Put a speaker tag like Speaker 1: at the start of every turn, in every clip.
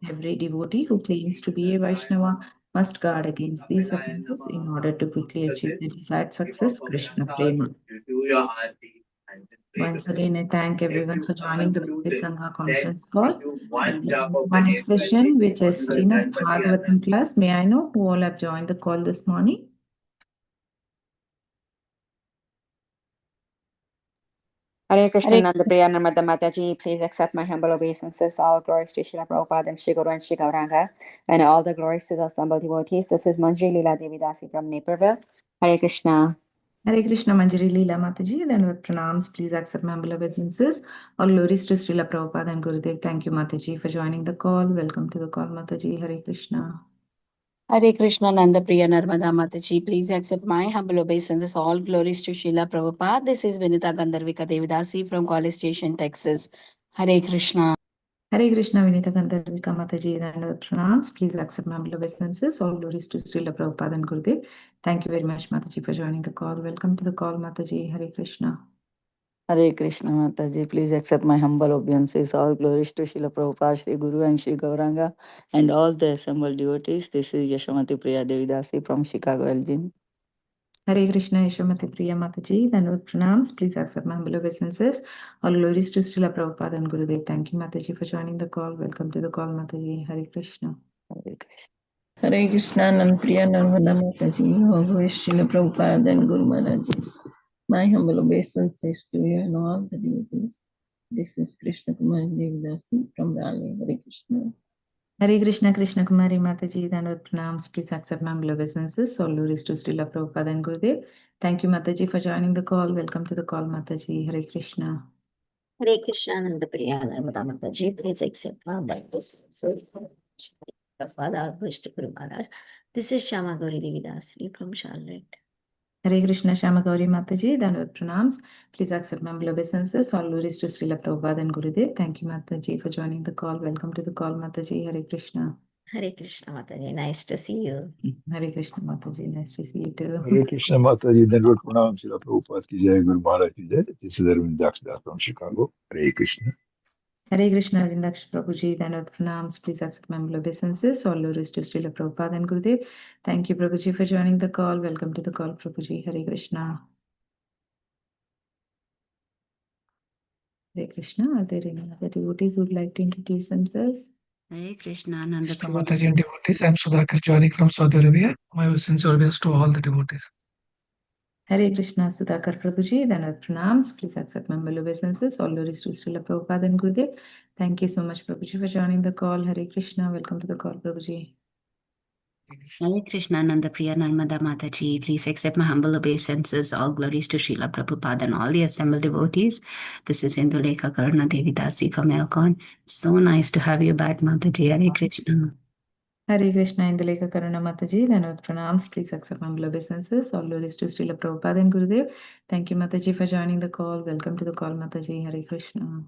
Speaker 1: every devotee who claims to be a Vaishnava must guard against these offenses in order to quickly achieve the desired success, Krishna Prema. Once again, I thank everyone for joining the Bhakti Sangha conference call. Our next session, which is Srimad Bhagavatam class. May I know who all have joined the call this morning?
Speaker 2: Hare Krishna, Nanda Priya Narmada Mataji, please accept my humble obeisances. All glories to Srila Prabhupada and Shri Guru and Shri Gauranga, and all the glories to the assembled devotees. This is Manjari Leela Devi Dasi from Naperville. Hare Krishna.
Speaker 1: Hare Krishna, Manjari Leela Mataji. Then with pranams, please accept my humble obeisances. All glories to Srila Prabhupada and Gurudev. Thank you, Mataji, for joining the call. Welcome to the call, Mataji. Hare Krishna.
Speaker 3: Hare Krishna, Nanda Priya Narmada Mataji, please accept my humble obeisances. All glories to Srila Prabhupada. This is Vinita Gandharvika Devidasi from College Station, Texas. Hare Krishna.
Speaker 1: Hare Krishna, Vinita Gandharvika Mataji, and with pranams, please accept my humble obeisances. All glories to Srila Prabhupada and Gurudev. Thank you very much, Mataji, for joining the call. Welcome to the call, Mataji. Hare Krishna.
Speaker 4: Hare Krishna Mataji, please accept my humble obeisances. All glories to Srila Prabhupada, Shri Guru and Shri Gauranga, and all the assembled devotees. This is Yashamati Priya Devidasi from Chicago, Illinois.
Speaker 1: Hare Krishna, Yashamati Priya Mataji, then with pranams, please accept my humble obeisances. All glories to Srila Prabhupada and Gurudev. Thank you, Mataji, for joining the call. Welcome to the call, Mataji. Hare Krishna.
Speaker 4: Hare Krishna.
Speaker 5: Hare Krishna, Nanpriya Narmada Mataji, all glories to Srila Prabhupada and Guru Maharajas. My humble obeisances to you and all the devotees. This is Krishna Kumari Devidasi from Raleigh. Hare Krishna.
Speaker 1: Hare Krishna, Krishna Kumari Mataji, then with pranams, please accept my humble obeisances. All glories to Srila Prabhupada and Gurudev. Thank you, Mataji, for joining the call. Welcome to the call, Mataji. Hare Krishna.
Speaker 6: Hare Krishna, Nanda Priya Narmada Mataji, please accept my humble obeisances. Father Vishnu Guru Maharaj. This is Shama Gauri Devidasi from Charlotte.
Speaker 1: Hare Krishna, Shama Gauri Mataji, then with pranams, please accept my humble obeisances. All glories to Srila Prabhupada and Gurudev. Thank you, Mataji, for joining the call. Welcome to the call, Mataji. Hare Krishna.
Speaker 6: Hare Krishna Mataji, nice to see you.
Speaker 1: Hare Krishna Mataji, nice to see you too.
Speaker 7: Hare Krishna Mataji, then with pranam, Srila Prabhupada ki jai, Guru Maharaj ki jai. This is Arvind Dakshdas from Chicago. Hare Krishna.
Speaker 1: Hare Krishna, Vindaksh Prabhuji, then with pranams, please accept my humble obeisances. All glories to Srila Prabhupada and Gurudev. Thank you, Prabhuji, for joining the call. Welcome to the call, Prabhuji. Hare Krishna. Hare Krishna. Are there any other devotees who would like to introduce themselves?
Speaker 3: Hare Krishna, Nanda
Speaker 8: Krishna
Speaker 3: Priya.
Speaker 8: Mataji and devotees, I am Sudhakar joining from Saudi Arabia. My sincere obeisances to all the devotees.
Speaker 1: Hare Krishna, Sudhakar Prabhuji, then with pranams, please accept my humble obeisances. All glories to Srila Prabhupada and Gurudev. Thank you so much, Prabhuji, for joining the call. Hare Krishna. Welcome to the call, Prabhuji.
Speaker 3: Hare Krishna, Nanda Priya Narmada Mataji, please accept my humble obeisances. All glories to Srila Prabhupada and all the assembled devotees. This is Indulekha Karuna Devidasi from Elcon. It's so nice to have you back, Mataji. Hare Krishna.
Speaker 1: Hare Krishna, Indulekha Karuna Mataji, then with pranams, please accept my humble obeisances. All glories to Srila Prabhupada and Gurudev. Thank you, Mataji, for joining the call. Welcome to the call, Mataji. Hare Krishna.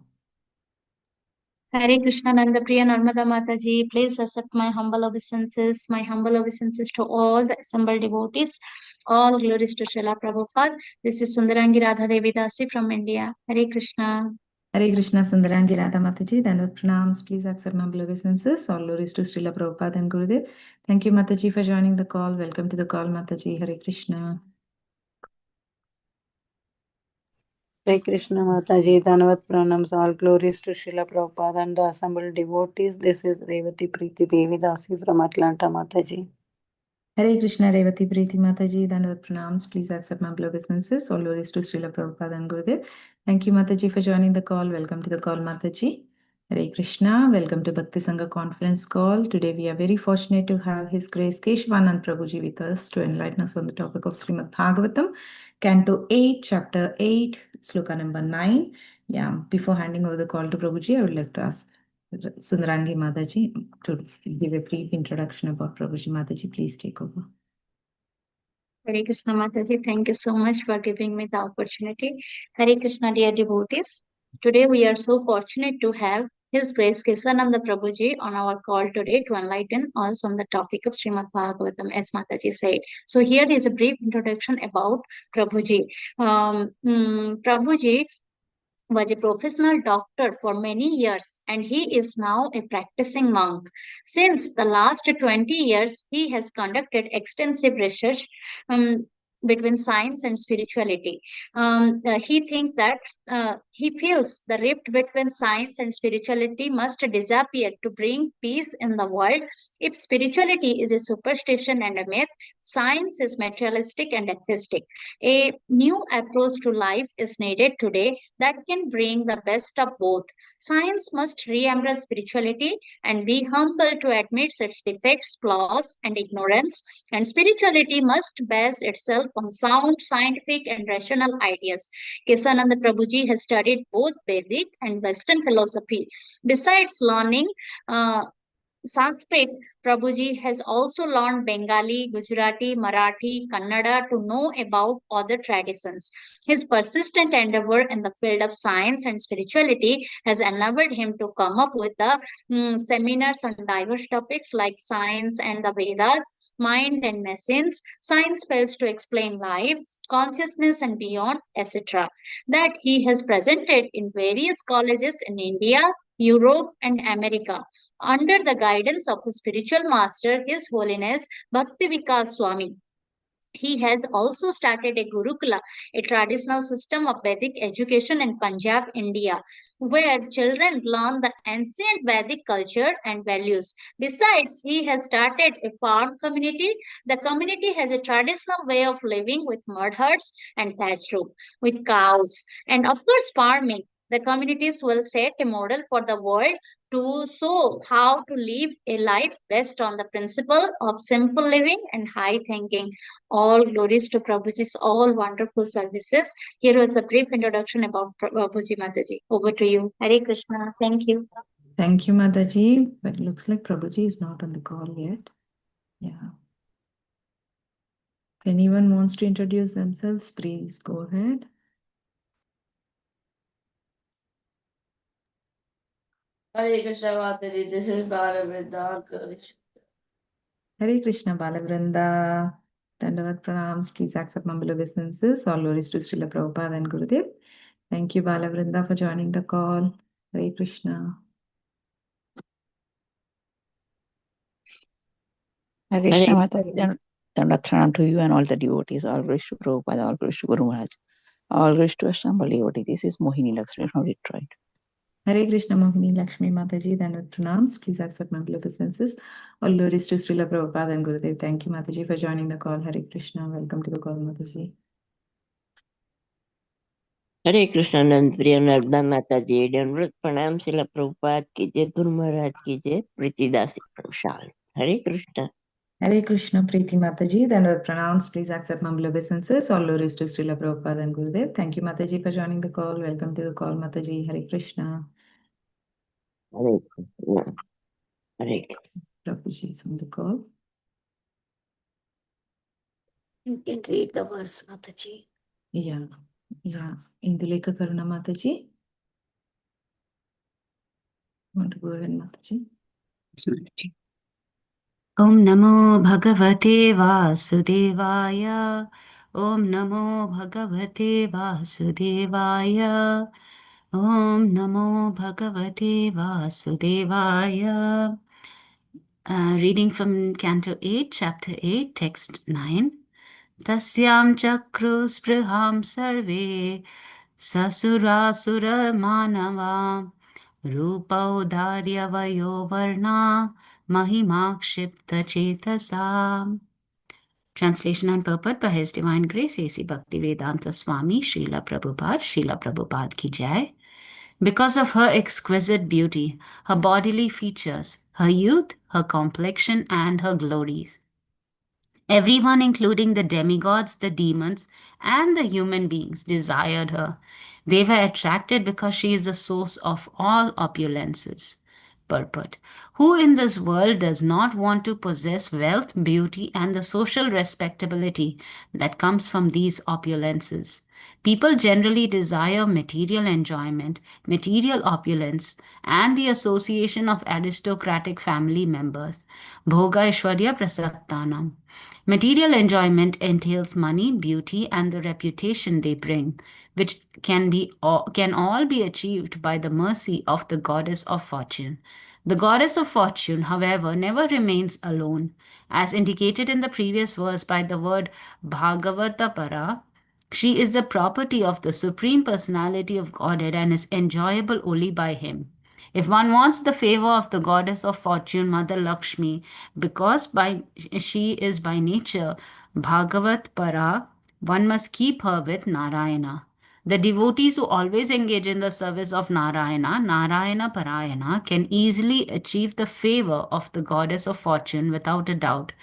Speaker 9: Hare Krishna, Nanda Priya Narmada Mataji, please accept my humble obeisances to all the assembled devotees. All glories to Srila Prabhupada. This is Sundarangi Radha Devi Dasi from India. Hare Krishna.
Speaker 1: Hare Krishna, Sundarangi Radha Mataji, then with pranams, please accept my humble obeisances. All glories to Srila Prabhupada and Gurudev. Thank you, Mataji, for joining the call. Welcome to the call, Mataji. Hare Krishna.
Speaker 4: Hare Krishna Mataji, Dhanavad Pranams, all glories to Srila Prabhupada and the assembled devotees. This is Revati Preeti Devidasi from Atlanta, Mataji.
Speaker 1: Hare Krishna, Revati Preeti Mataji, then with pranams, please accept my humble obeisances. All glories to Srila Prabhupada and Gurudev. Thank you, Mataji, for joining the call. Welcome to the call, Mataji. Hare Krishna. Welcome to Bhakti Sangha conference call. Today we are very fortunate to have His Grace Keshavanand Prabhuji with us to enlighten us on the topic of Srimad Bhagavatam, Canto 8, Chapter 8, Sloka number 9. Yeah, before handing over the call to Prabhuji, I would like to ask Sundarangi Mataji to give a brief introduction about Prabhuji. Mataji, please take over.
Speaker 9: Hare Krishna Mataji, thank you so much for giving me the opportunity. Hare Krishna, dear devotees. Today we are so fortunate to have His Grace Keshavanand Prabhuji on our call today to enlighten us on the topic of Srimad Bhagavatam, as Mataji said. So here is a brief introduction about Prabhuji. Prabhuji was a professional doctor for many years and he is now a practicing monk. Since the last 20 years, he has conducted extensive research um, between science and spirituality. He feels the rift between science and spirituality must disappear to bring peace in the world. If spirituality is a superstition and a myth, science is materialistic and atheistic. A new approach to life is needed today that can bring the best of both. Science must re embrace spirituality and be humble to admit its defects, flaws, and ignorance. And spirituality must base itself on sound, scientific, and rational ideas. Keshavanand Prabhuji has studied both Vedic and Western philosophy. Besides learning Sanskrit, Prabhuji has also learned Bengali, Gujarati, Marathi, Kannada to know about other traditions. His persistent endeavor in the field of science and spirituality has enabled him to come up with the seminars on diverse topics like science and the Vedas, mind and machines, science fails to explain life, consciousness and beyond, etc. That he has presented in various colleges in India, Europe, and America under the guidance of a spiritual master, His Holiness Bhakti Vikas Swami. He has also started a Gurukula, a traditional system of Vedic education in Punjab, India, where children learn the ancient Vedic culture and values. Besides, he has started a farm community. The community has a traditional way of living with mud huts and thatch roof, with cows, and of course, farming. The communities will set a model for the world to show how to live a life based on the principle of simple living and high thinking. All glories to Prabhuji's all wonderful services. Here was the brief introduction about Prabhuji Mataji. Over to you. Hare Krishna. Thank you.
Speaker 1: Thank you, Mataji. But it looks like Prabhuji is not on the call yet. Yeah. If anyone wants to introduce themselves, please go ahead.
Speaker 10: Hare Krishna Mataji, this is Bhagavatam.
Speaker 1: Hare Krishna Balavrinda. Dandavat pranams. Please accept humble obeisances. All glories to Srila Prabhupada and Gurudev. Thank you, Balavrinda, for joining the call. Hare Krishna.
Speaker 4: Hare Krishna Mataji, Dandavat to you and all the devotees. All glories to Prabhupada, all glories to Guru Maharaj. All glories to Ashtambal devotee. This is Mohini Lakshmi from Detroit.
Speaker 1: Hare Krishna Mohini Lakshmi Mataji, Dandavat pranams. Please accept humble obeisances. All glories to Srila Prabhupada and Gurudev. Thank you, Mataji, for joining the call. Hare Krishna. Welcome to the call, Mataji.
Speaker 11: हरे कृष्ण नंद प्रिय नर्मदा माता जी दंडवत प्रणाम शिला प्रभुपाद की जय गुरु महाराज की जय प्रीतिदासी प्रशाल हरे Krishna
Speaker 1: Hare Krishna Preeti Mataji, Dandavat pranams. Please accept humble obeisances. All glories to Srila Prabhupada and Gurudev. Thank you, Mataji, for joining the call. Welcome to the call, Mataji. Hare Krishna.
Speaker 11: Hare Krishna Hare Krishna
Speaker 1: Prabhuji is on the call.
Speaker 6: You can read the verse, Mataji.
Speaker 1: Yeah. Induleka Karuna Mataji. Want to go ahead, Mataji?
Speaker 3: Om Namo Bhagavate Vasudevaya. Om Namo Bhagavate Vasudevaya. Om Namo Bhagavate Vasudevaya. Reading from Canto 8, Chapter 8, Text 9. Tasyam chakru spriham sarve sasura manava rupa udarya vayo varna mahimakshipta chetasa. Translation and purport by His Divine Grace A.C. Bhaktivedanta Swami Srila Prabhupada ki jai. Because of her exquisite beauty, her bodily features, her youth, her complexion, and her glories, everyone, including the demigods, the demons, and the human beings, desired her. They were attracted because she is the source of all opulences. Purport. Who in this world does not want to possess wealth, beauty, and the social respectability that comes from these opulences? People generally desire material enjoyment, material opulence, and the association of aristocratic family members. Bhoga Ishwarya Prasaktanam. Material enjoyment entails money, beauty, and the reputation they bring, which can all be achieved by the mercy of the goddess of fortune. The goddess of fortune, however, never remains alone, as indicated in the previous verse by the word Bhagavata Para. She is the property of the Supreme Personality of Godhead and is enjoyable only by Him. If one wants the favor of the goddess of fortune, Mother Lakshmi, because she is by nature Bhagavat Para, one must keep her with Narayana. The devotees who always engage in the service of Narayana, Narayana Parayana, can easily achieve the favor of the goddess of fortune without a doubt.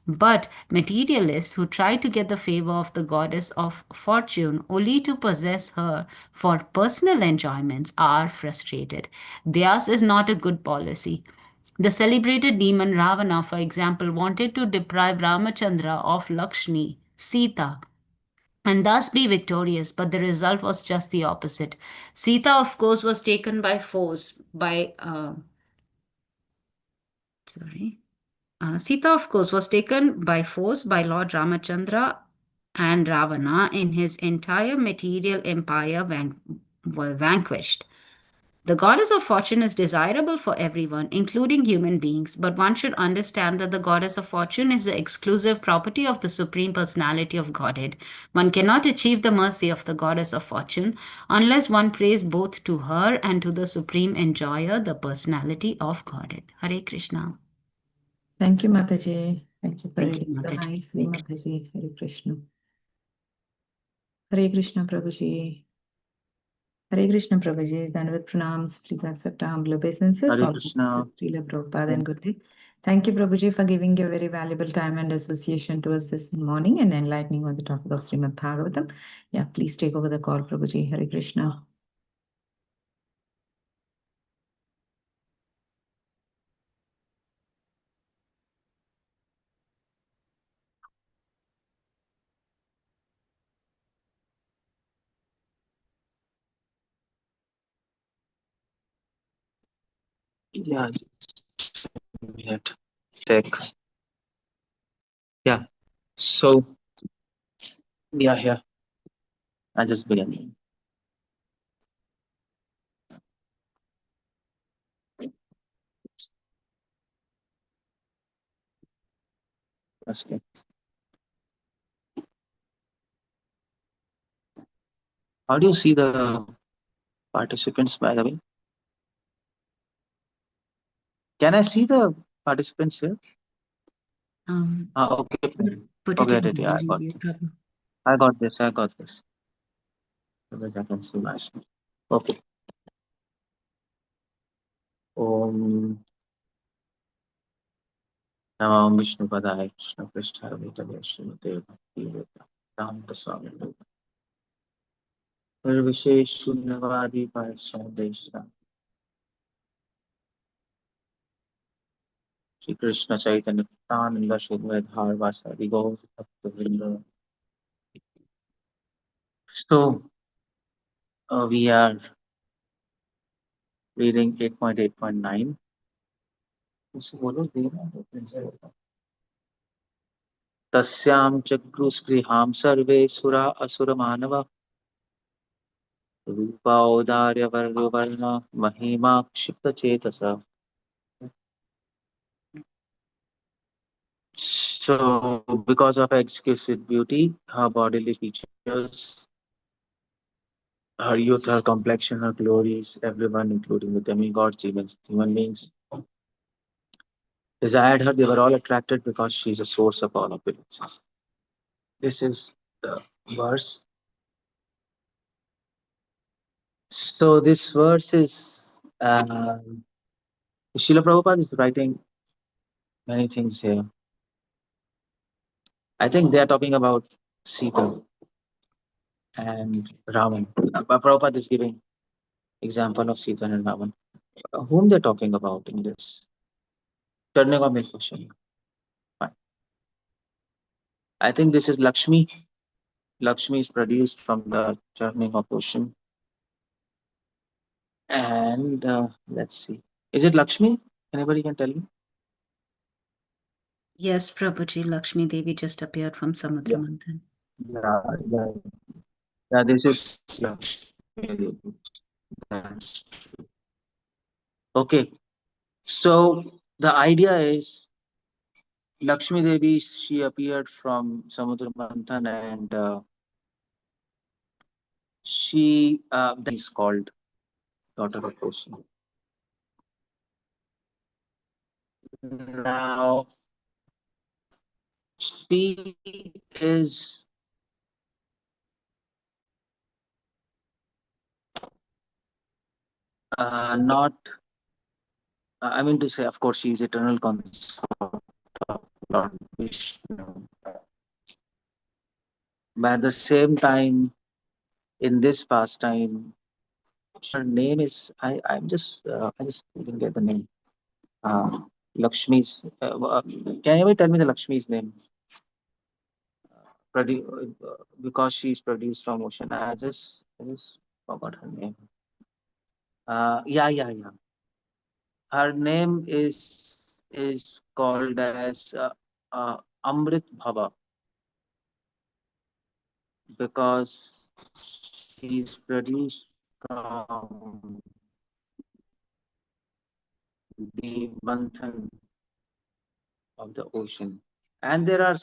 Speaker 3: But materialists who try to get the favor of the goddess of fortune only to possess her for personal enjoyments are frustrated. Theirs is not a good policy. The celebrated demon Ravana, for example, wanted to deprive Ramachandra of Lakshmi, Sita, and thus be victorious, but the result was just the opposite. Sita, of course, was taken by force by Sita, of course, was taken by force by Lord Ramachandra, and Ravana in his entire material empire were vanquished. The goddess of fortune is desirable for everyone, including human beings, but one should understand that the goddess of fortune is the exclusive property of the Supreme Personality of Godhead. One cannot achieve the mercy of the goddess of fortune unless one prays both to her and to the Supreme Enjoyer, the Personality of Godhead. Hare Krishna.
Speaker 1: Thank you, Mataji. Thank you for
Speaker 3: Thank you,
Speaker 1: reading the
Speaker 3: Mataji.
Speaker 1: nicely, Mataji. Hare Krishna. Hare Krishna, Prabhuji. Hare Krishna, Prabhuji. Dandavat pranams. Please accept our humble obeisances.
Speaker 12: Hare
Speaker 1: All
Speaker 12: Krishna.
Speaker 1: Srila Prabhupada and Gurudev. Thank you, Prabhuji, for giving your very valuable time and association to us this morning and enlightening on the topic of Srimad Bhagavatam. Yeah, please take over the call, Prabhuji. Hare Krishna.
Speaker 12: Yeah, just a minute. Sec. Yeah. So yeah, here. I just began. Okay. How do you see the participants, by the way? Can I see the participants here? Okay.
Speaker 3: Put it
Speaker 12: Forget
Speaker 3: in
Speaker 12: it. Yeah, I got
Speaker 3: review,
Speaker 12: it.
Speaker 3: Prabhu.
Speaker 12: I got this. I got this. Otherwise I can see myself. Okay. Namo Vishnu Padaya Krishna Prishthaya Vitale Srimate Bhakti Vedanta Swami Nirvishesh Shunyavadi Parasandeshna Shri Krishna Chaitanya Nanda Shudvedhar Vasadi Gaur Bhaktivinoda. So we are reading 8.8.9. Tasyam Chakruspriham Sarve Sura Asura Manava Rupa Audarya Varna Mahima Kshipta Chetasa. So, because of her exquisite beauty, her bodily features, her youth, her complexion, her glories, everyone, including the demigods, even human beings, desired her. They were all attracted because she is a source of all opulences. This is the verse. So, this verse is Srila Prabhupada is writing many things here. I think they are talking about Sita and Raman. Prabhupada is giving example of Sita and Raman. Whom they're talking about in this? चढ़ने का मेरे question. Fine. I think this is Lakshmi. Lakshmi is produced from the churning of ocean. And let's see. Is it Lakshmi? Anybody can tell me?
Speaker 3: Yes, Prabhuji, Lakshmi Devi just appeared from Samudra Manthan.
Speaker 12: Yeah, this is Lakshmi. That's true. Okay. So the idea is Lakshmi Devi, she appeared from Samudra Manthan and she is called daughter of ocean. Now she is not, I mean to say, of course, she is eternal consort of Lord Vishnu. But at the same time, in this pastime, her name is, I just didn't get the name. Lakshmi's, can anybody tell me the Lakshmi's name? Because she's produced from ocean. I just forgot her name. Yeah. Her name is called as Amrit Bhava because she's produced from the Manthan of the ocean, and there are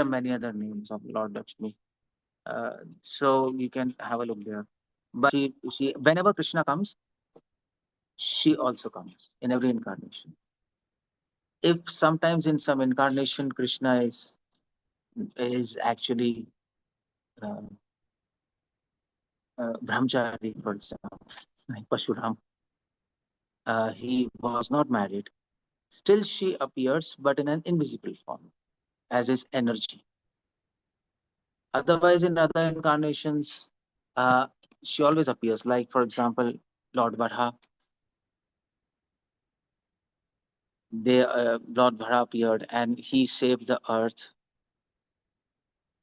Speaker 12: many other names of Lord Lakshmi. So you can have a look there. But she whenever Krishna comes, she also comes in every incarnation. If sometimes in some incarnation Krishna is actually brahmachari, for example, like Pashuram, he was not married. Still, she appears, but in an invisible form, as his energy. Otherwise, in other incarnations, she always appears. Like, for example, Lord Varha. Lord Varha appeared, and he saved the earth.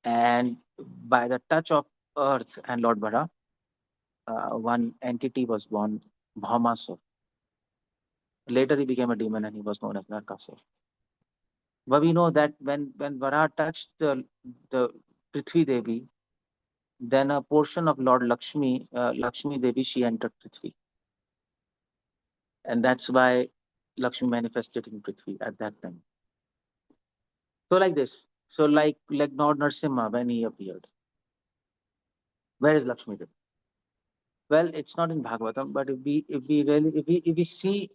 Speaker 12: And by the touch of earth and Lord Varha, one entity was born, Bhaumasur. Later, he became a demon, and he was known as Narkasur. But we know that when Vara touched the Prithvi Devi, then a portion of Lord Lakshmi, Lakshmi Devi, she entered Prithvi. And that's why Lakshmi manifested in Prithvi at that time. So like this. So like Lord Narsimha when he appeared. Where is Lakshmi Devi? Well, it's not in Bhagavatam, but if we see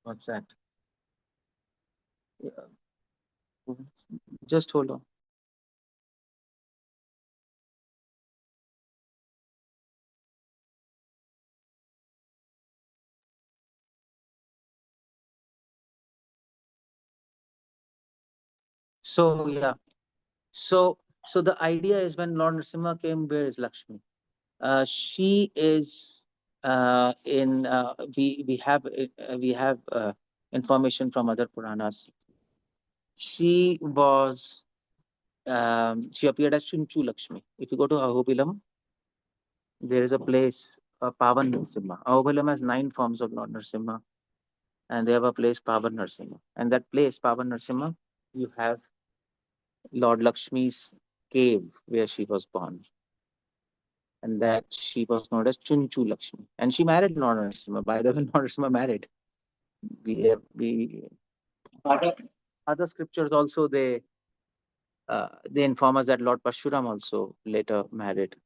Speaker 12: what's that? Just hold on. So yeah. So the idea is when Lord Nrsimha came, where is Lakshmi? She is we have information from other Puranas. She was she appeared as Chunchu Lakshmi. If you go to Ahobilam, there is a place, Pavan Nrsimha. Ahobilam has 9 forms of Lord Nrsimha, and they have a place Pavan Nrsimha. And that place, Pavan Nrsimha, you have Lord Lakshmi's cave where she was born. And that she was known as Chunchu Lakshmi. And she married Lord Narasimha. By the way, Lord Narasimha married. Other scriptures also they inform us that Lord Parshuram also later married.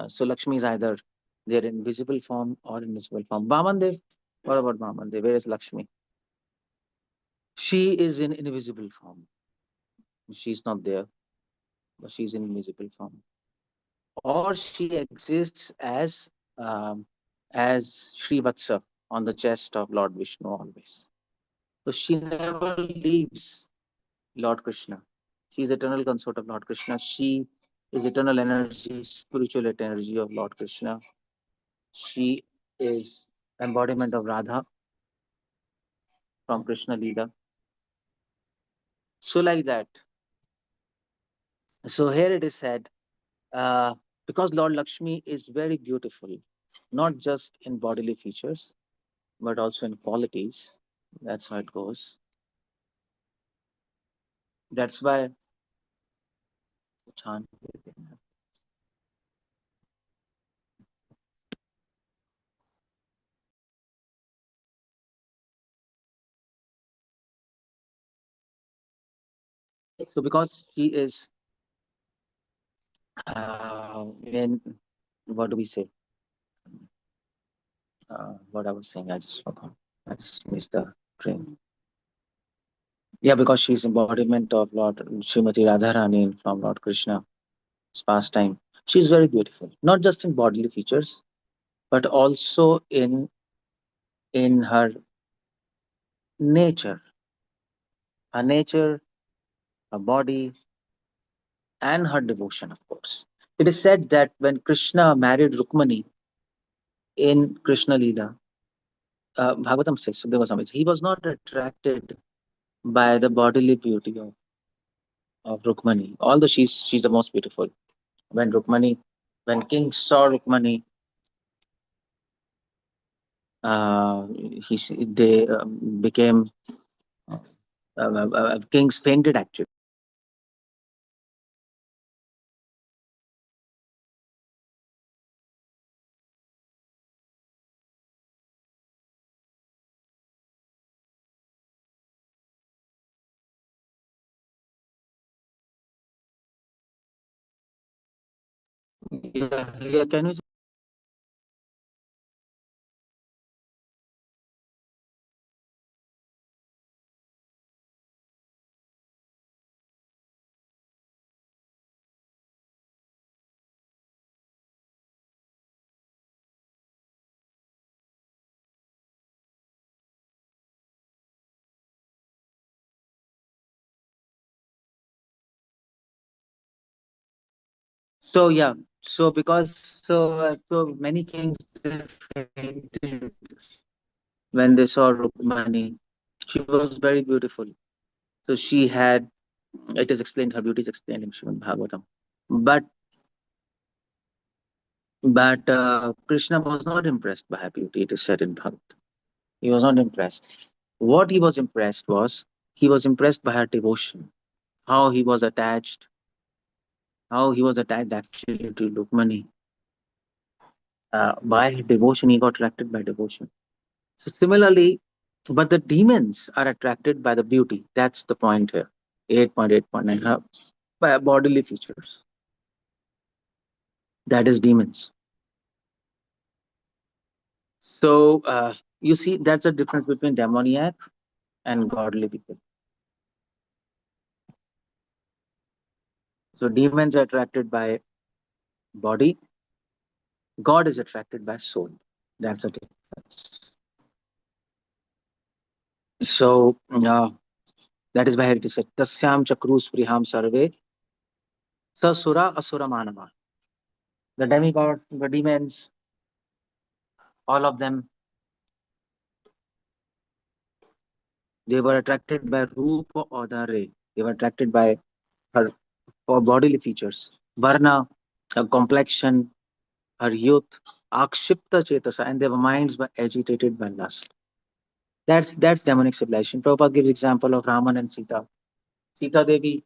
Speaker 12: So Lakshmi is either there in visible form or invisible form. Vamandev, what about Vamandev? Where is Lakshmi? She is in invisible form. She's not there, but she's in invisible form. Or she exists as Srivatsa on the chest of Lord Vishnu always. So she never leaves Lord Krishna. She is eternal consort of Lord Krishna. She is eternal energy, spiritual energy of Lord Krishna. She is embodiment of Radha. from Krishna Leela. So like that. So here it is said, because Lord Lakshmi is very beautiful, not just in bodily features, but also in qualities. That's how it goes. That's why so because she is in, what do we say? What I was saying, I just forgot. I just missed the train. Yeah, because she's embodiment of Lord Srimati Radharani from Lord Krishna's pastime. She's very beautiful, not just in bodily features, but also in her nature, her body, and her devotion, of course. It is said that when Krishna married Rukmani in Krishna Leela, Bhagavatam says, Sukadeva Swami, he was not attracted by the bodily beauty of Rukmani, although she's the most beautiful. When King saw Rukmani, they became kings fainted actually. Yeah, can you? So yeah, so many kings fainted when they saw Rukmani. She was very beautiful. So she had, it is explained, her beauty is explained in Srimad Bhagavatam. But Krishna was not impressed by her beauty, it is said in Bhagavatam. He was not impressed. What he was impressed by her devotion, how he was attached, actually to Rukmani. By devotion, he got attracted by devotion. So similarly, but the demons are attracted by the beauty. That's the point here. 8.8.9 by bodily features. That is demons. So you see, that's the difference between demoniac and godly people. So demons are attracted by body. God is attracted by soul. That's a difference. So that is why it is said, Tasyam chakrus priham sarve sasura asura manava. The demigod, the demons, all of them, they were attracted by Rupa or Dhare. They were attracted by her for bodily features. Varna, her complexion, her youth, akshipta chetasa, and their minds were agitated by lust. That's demonic civilization. Prabhupada gives example of Raman and Sita. Sita Devi,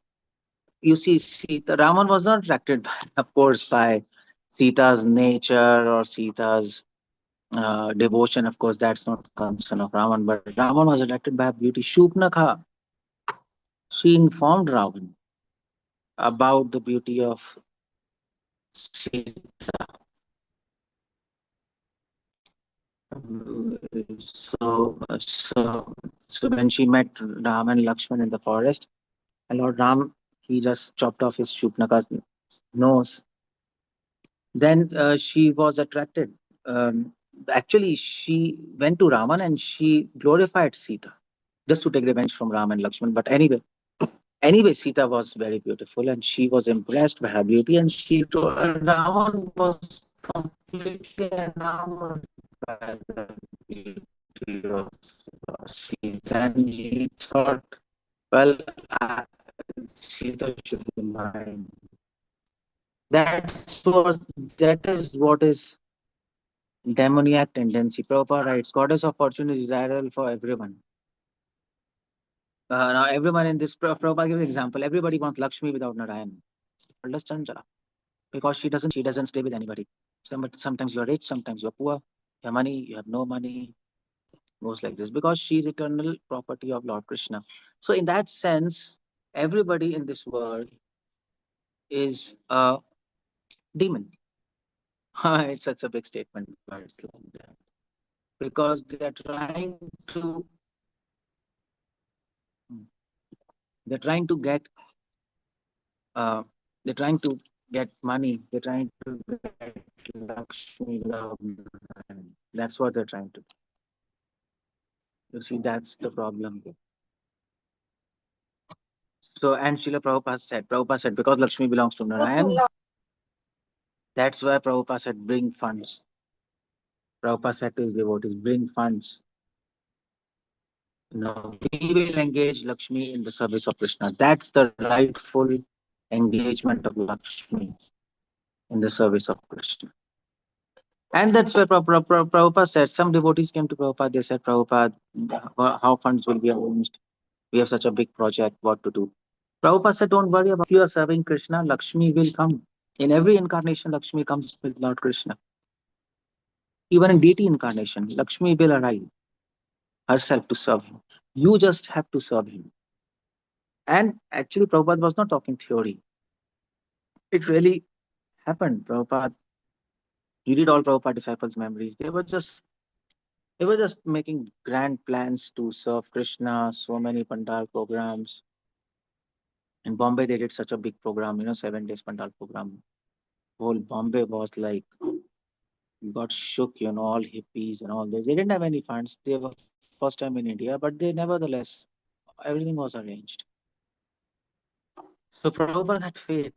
Speaker 12: you see, Raman was not attracted by, of course, by Sita's nature or Sita's devotion. Of course, that's not concern of Raman, but Raman was attracted by beauty. Shupnakha, she informed Ravan about the beauty of Sita. So when she met Ram and Lakshman in the forest, and Lord Ram, he just chopped off his Shupnaka's nose. Then she was attracted. Actually, she went to Raman and she glorified Sita just to take revenge from Ram and Lakshman. But anyway, Sita was very beautiful and she was impressed by her beauty, and Ravan was completely enamored by the beauty of See, then he thought, well, Sita should be mine. That is what is demoniac tendency. Prabhupada writes, goddess of fortune is desirable for everyone. Now everyone in this, Prabhupada gives an example. Everybody wants Lakshmi without Narayan. Understand? Because she doesn't stay with anybody. Sometimes you're rich, sometimes you're poor. You have money, you have no money. Goes like this because she is eternal property of Lord Krishna. So in that sense, everybody in this world is a demon. It's such a big statement, but it's like that. Because they're trying to get they're trying to get money, they're trying to get Lakshmi love. That's what they're trying to do. You see, that's the problem. So, and Srila Prabhupada said, because Lakshmi belongs to Narayan, that's why Prabhupada said, bring funds. Prabhupada said to his devotees, bring funds. No, we will engage Lakshmi in the service of Krishna. That's the rightful engagement of Lakshmi in the service of Krishna. And that's why Prabhupada said, some devotees came to Prabhupada, they said, Prabhupada, how funds will be arranged? We have such a big project, what to do? Prabhupada said, don't worry about it. If you are serving Krishna, Lakshmi will come. In every incarnation, Lakshmi comes with Lord Krishna. Even in deity incarnation, Lakshmi will arrive herself to serve him. You just have to serve him. And actually, Prabhupada was not talking theory. It really happened. Prabhupada, you read all Prabhupada disciples' memories. They were just making grand plans to serve Krishna, so many Pandal programs. In Bombay, they did such a big program, 7 days Pandal program. Whole Bombay was like, got shook, all hippies and all this. They didn't have any funds. They were first time in India, but they nevertheless, everything was arranged. So Prabhupada had faith.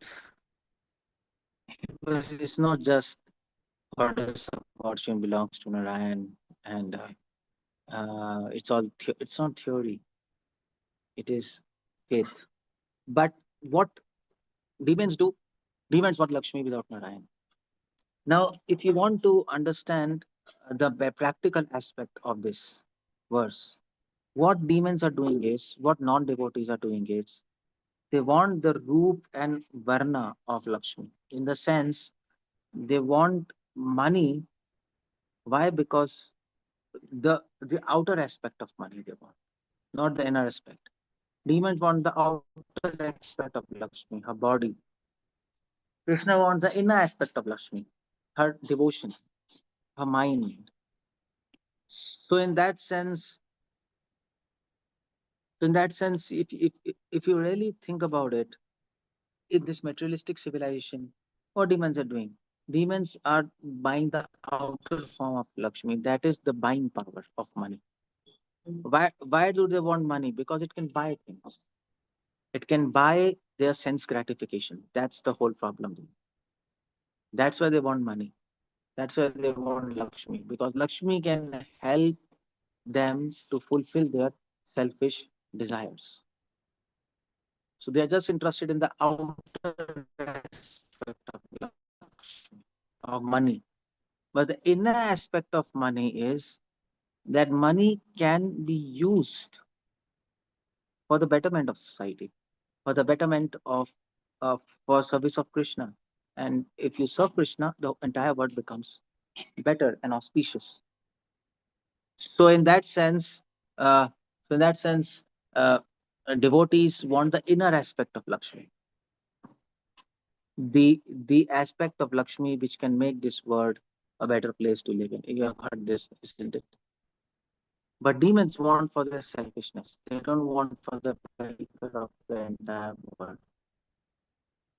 Speaker 12: It's not just goddess of fortune belongs to Narayan, and it's not theory. It is faith. But what demons do? Demons want Lakshmi without Narayan. Now, if you want to understand the practical aspect of this verse, what demons are doing is, what non-devotees are doing is, they want the roop and varna of Lakshmi. In the sense, they want money. Why? Because the outer aspect of money they want, not the inner aspect. Demons want the outer aspect of Lakshmi, her body. Krishna wants the inner aspect of Lakshmi, her devotion, her mind. So in that sense, if you really think about it, in this materialistic civilization, what demons are doing? Demons are buying the outer form of Lakshmi. That is the buying power of money. Why do they want money? Because it can buy things. It can buy their sense gratification. That's the whole problem. That's why they want money. That's why they want Lakshmi. Because Lakshmi can help them to fulfill their selfish desires. So they are just interested in the outer aspect of Lakshmi, of money. But the inner aspect of money is that money can be used for the betterment of society, for the betterment for service of Krishna. And if you serve Krishna, the entire world becomes better and auspicious. So in that sense, uh, devotees want the inner aspect of Lakshmi, the aspect of Lakshmi which can make this world a better place to live in. You have heard this, isn't it? But demons want for their selfishness. They don't want for the welfare of the entire world.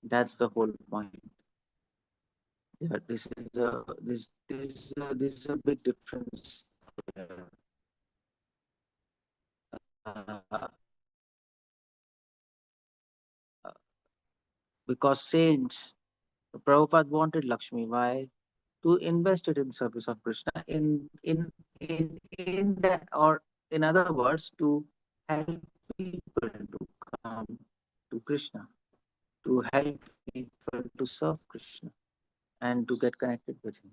Speaker 12: That's the whole point. Yeah, this is a big difference. Uh, because saints, Prabhupada wanted Lakshmi. Why? To invest it in service of Krishna, in in other words, to help people to come to Krishna, to help people to serve Krishna and to get connected with him.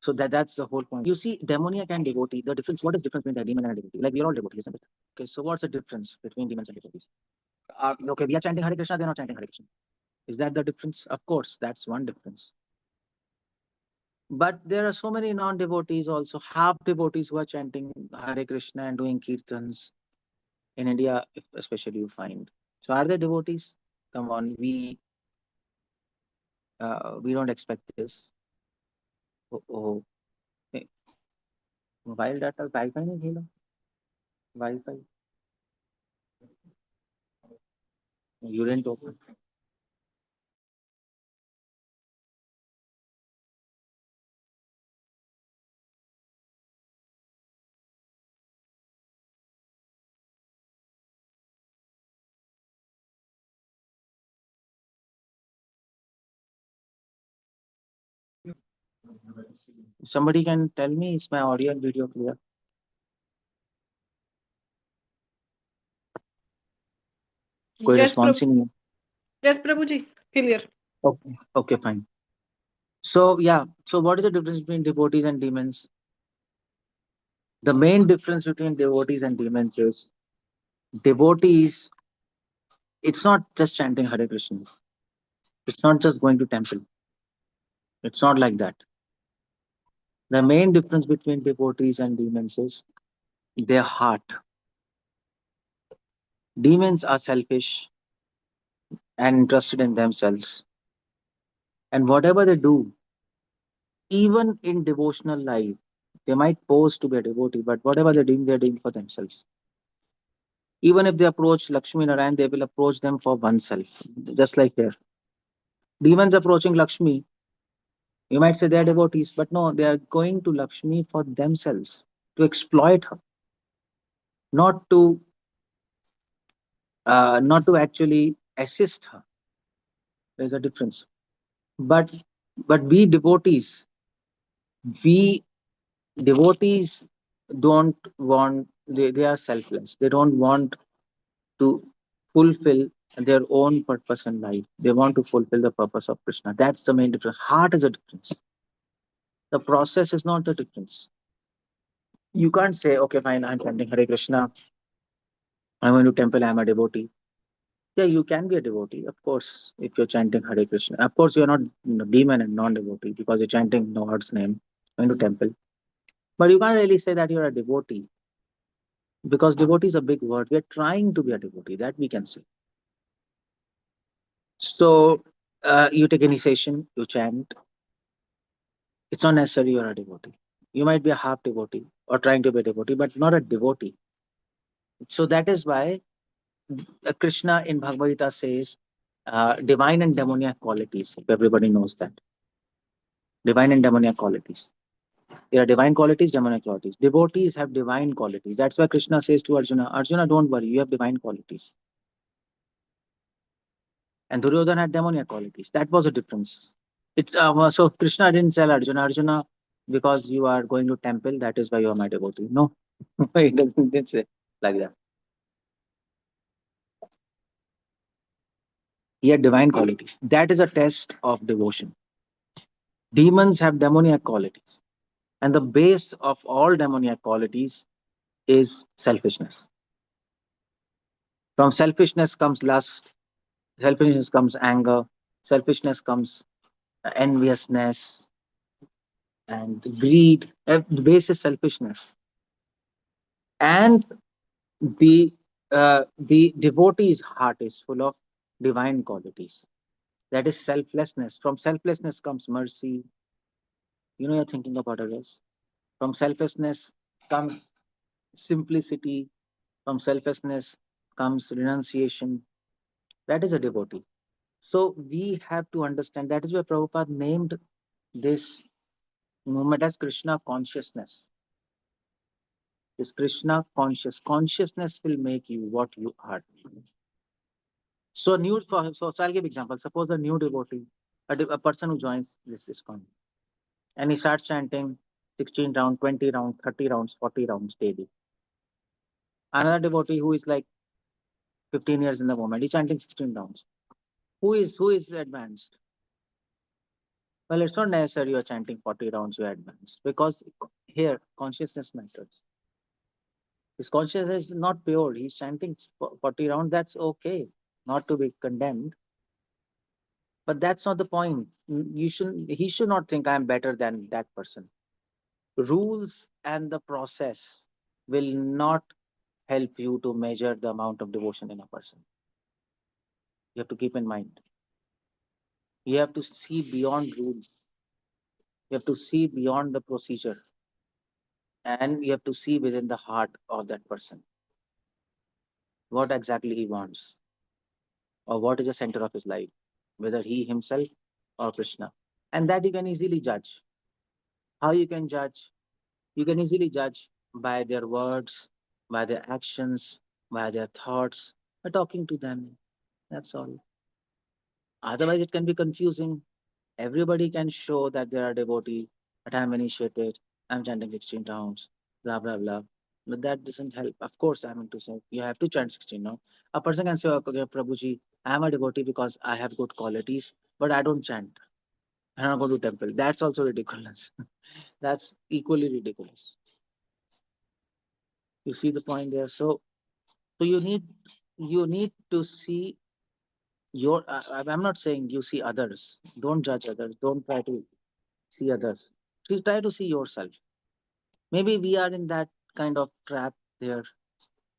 Speaker 12: So that's the whole point. You see, demoniac and devotee, the difference, what is the difference between a demon and a devotee? Like, we're all devotees, isn't it? Okay, so what's the difference between demons and devotees? Okay, we are chanting Hare Krishna, they're not chanting Hare Krishna. Is that the difference? Of course, that's one difference. But there are so many non-devotees also, half devotees who are chanting Hare Krishna and doing kirtans. In India, especially, you find. So are they devotees? Come on, we don't expect this. Oh, hey, mobile data, Wi-Fi नहीं खेला? Wi-Fi. You didn't open. Somebody can tell me, is my audio and video clear? कोई response ही नहीं है.
Speaker 13: Yes, Prabhuji, clear.
Speaker 12: Okay, fine. So yeah, so what is the difference between devotees and demons? The main difference between devotees and demons is devotees, it's not just chanting Hare Krishna. It's not just going to temple. It's not like that. The main difference between devotees and demons is their heart. Demons are selfish and interested in themselves. And whatever they do, even in devotional life, they might pose to be a devotee, but whatever they're doing for themselves. Even if they approach Lakshmi Narayan, they will approach them for oneself, just like here. Demons approaching Lakshmi, you might say they are devotees, but no, they are going to Lakshmi for themselves, to exploit her, not to actually assist her. There's a difference. But we devotees don't want, they are selfless. They don't want to fulfill their own purpose in life. They want to fulfill the purpose of Krishna. That's the main difference. Heart is a difference. The process is not the difference. You can't say, okay, fine, I'm chanting Hare Krishna, I'm going to temple, I'm a devotee. Yeah, you can be a devotee, of course, if you're chanting Hare Krishna. Of course, you're not demon and non-devotee because you're chanting Lord's name, going to temple. But you can't really say that you're a devotee, because devotee is a big word. We're trying to be a devotee, that we can say. So you take initiation, you chant. It's not necessary you're a devotee. You might be a half devotee or trying to be a devotee, but not a devotee. So that is why Krishna in Bhagavad Gita says divine and demoniac qualities. If everybody knows that. Divine and demoniac qualities. There are divine qualities, demoniac qualities. Devotees have divine qualities. That's why Krishna says to Arjuna, Arjuna, don't worry, you have divine qualities. And Duryodhana had demoniac qualities. That was a difference. It's so Krishna didn't tell Arjuna, Arjuna, because you are going to temple, that is why you are my devotee. No, he didn't say like that. He had divine qualities. That is a test of devotion. Demons have demoniac qualities. And the base of all demoniac qualities is selfishness. From selfishness comes lust, selfishness comes anger, selfishness comes enviousness and greed. The base is selfishness. And the devotee's heart is full of divine qualities. That is selflessness. From selflessness comes mercy. You're thinking about others. From selflessness comes simplicity. From selflessness comes renunciation. That is a devotee. So we have to understand. That is why Prabhupada named this movement as Krishna consciousness. This Krishna consciousness will make you what you are. So I'll give example. Suppose a new devotee A person who joins this ISKCON and he starts chanting 16 rounds, 20 rounds, 30 rounds, 40 rounds daily. Another devotee who is like 15 years in the moment, he's chanting 16 rounds. Who is advanced? Well, it's not necessary you're chanting 40 rounds, you're advanced. Because here, consciousness matters. His consciousness is not pure. He's chanting 40 rounds, that's okay, not to be condemned. But that's not the point. He should not think I'm better than that person. Rules and the process will not help you to measure the amount of devotion in a person. You have to keep in mind. You have to see beyond rules. You have to see beyond the procedure. And you have to see within the heart of that person what exactly he wants, or what is the center of his life, whether he himself or Krishna. And that you can easily judge. How you can judge? You can easily judge by their words, by their actions, by their thoughts, by talking to them. That's all. Otherwise, it can be confusing. Everybody can show that they are devotee, that I'm initiated, I'm chanting 16 rounds, blah, blah, blah. But that doesn't help. Of course, I mean to say, you have to chant 16 now. A person can say, okay, Prabhuji, I'm a devotee because I have good qualities, but I don't chant. I don't go to temple. That's also ridiculous. That's equally ridiculous. You see the point there? So you need to see your, I'm not saying you see others. Don't judge others. Don't try to see others. Please try to see yourself. Maybe we are in that kind of trap there.